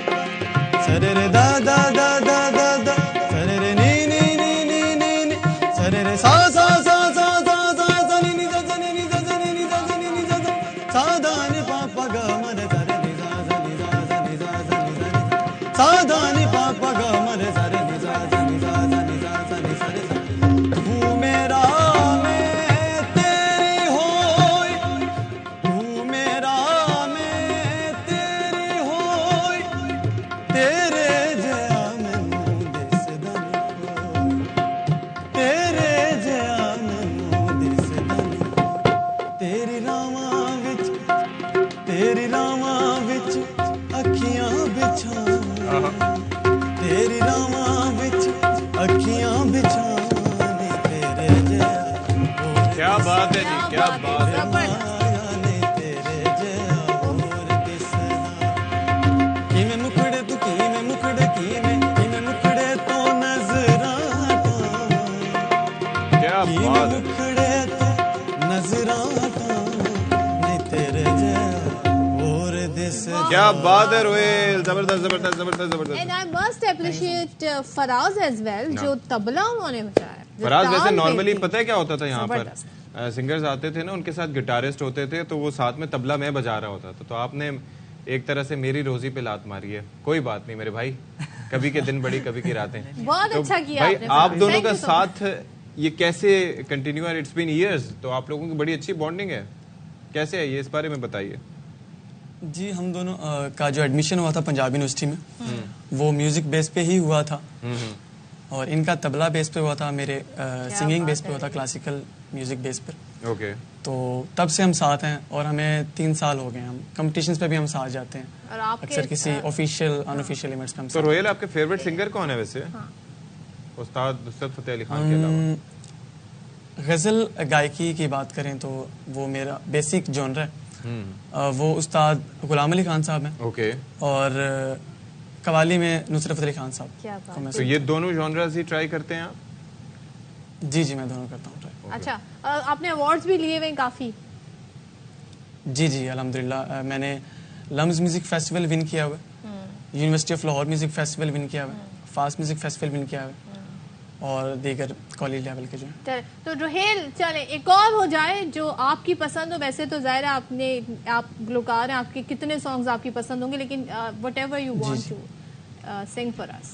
سرے رے دادا دادا دادا سرے رے نی نی نی نی نی نی سرے رے سا سا سا سا سا سا سا نی نی سا نی نی سا نی نی سا نی نی سا سا دا نی پاپا گا مرے سرے نی سا سا نی سا سا نی سا سا نی سا دا نی پاپا گا مرے سرے نی سا سا نی سا سا نی سا سا نی سرے تو میرا میں تیری ہوئی تو میرا میں تیری ہوئی تیرے جیہا مینوں دسدا نہیں تیرے جیہا مینوں دسدا نہیں تیری راواں وچ اکھیاں بچھاں تیری راواں وچ اکھیاں بچھاں نی تیرے جیہا کیا بات ہے جی، کیا بات ہے. مایا نی تیرے جیہا ہور دسدا کیویں مکھڑے تو کیویں مکھڑے کیویں مکھڑے تو نظراں کیا کیویں بات ہے. مکھڑے تو نظراں نی تیرے جیہا ہور دسدا کیا بات ہے رویل، زبردست زبردست زبردست زبردست. And I must appreciate Faraz as well, جو طبلہ انہوں نے بجایا. فراز ویسے نارملی پتہ ہے کیا ہوتا تھا یہاں پر سنگرز آتے تھے نا، ان کے ساتھ گٹارسٹ ہوتے تھے تو وہ ساتھ میں طبلہ میں بجا رہا ہوتا تھا. تو آپ نے ایک طرح سے میری روزی پہ لات ماری ہے. کوئی بات نہیں میرے بھائی، کبھی کے دن بڑی کبھی کی راتیں. بہت اچھا کیا بھائی آپ نے. آپ دونوں کا ساتھ یہ کیسے کنٹینیو ہے؟ اٹس بین ایئرز، تو آپ لوگوں کی بڑی اچھی بانڈنگ ہے. کیسے ہے یہ، اس بارے میں بتائیے. جی ہم دونوں کا جو ایڈمیشن ہوا تھا پنجاب یونیورسٹی میں وہ میوزک بیس پہ ہی ہوا تھا، اور ان کا طبلہ بیس پہ ہوا تھا، میرے سنگنگ بیس پہ ہوا تھا، کلاسیکل میوزک بیس پر. اوکے. تو تب سے ہم ساتھ ہیں اور ہمیں 3 سال ہو گئے ہیں. ہم کمپٹیشنز پہ بھی ہم ساتھ جاتے ہیں، اور آپ اکثر کسی آفیشیل انآفیشیل ایونٹس پہ ہم تو ساتھ. رویل آپ کے فیوریٹ سنگر کون ہے ویسے؟ استاد نصرت فتح علی خان کے علاوہ. غزل گائکی کی بات کریں تو وہ میرا بیسک جانر ہے. وہ استاد غلام علی خان صاحب ہیں. اوکے. اور قوالی میں نصرت فتح علی خان صاحب. کیا بات. تو یہ دونوں جانرز ہی ٹرائی کرتے ہیں آپ؟ جی جی میں دونوں کرتا ہوں ٹرائی. اچھا، آپ نے ایوارڈز بھی لیے ہوئے ہیں کافی. جی جی الحمدللہ میں نے لمز میوزک فیسٹیول ون کیا ہوا ہے، university of Lahore music festival one کیا ہوا ہے، فاسٹ میوزک فیسٹیول ون کیا ہوا ہے، اور دیگر کالج لیول کے جو ہیں. تو روہیل چلیں ایک اور ہو جائے جو آپ کی پسند ہو. ویسے تو ظاہر ہے آپ گلوکار ہیں، آپ کے کتنے سانگز آپ کی پسند ہوں گے، لیکن whatever you want to sing for us.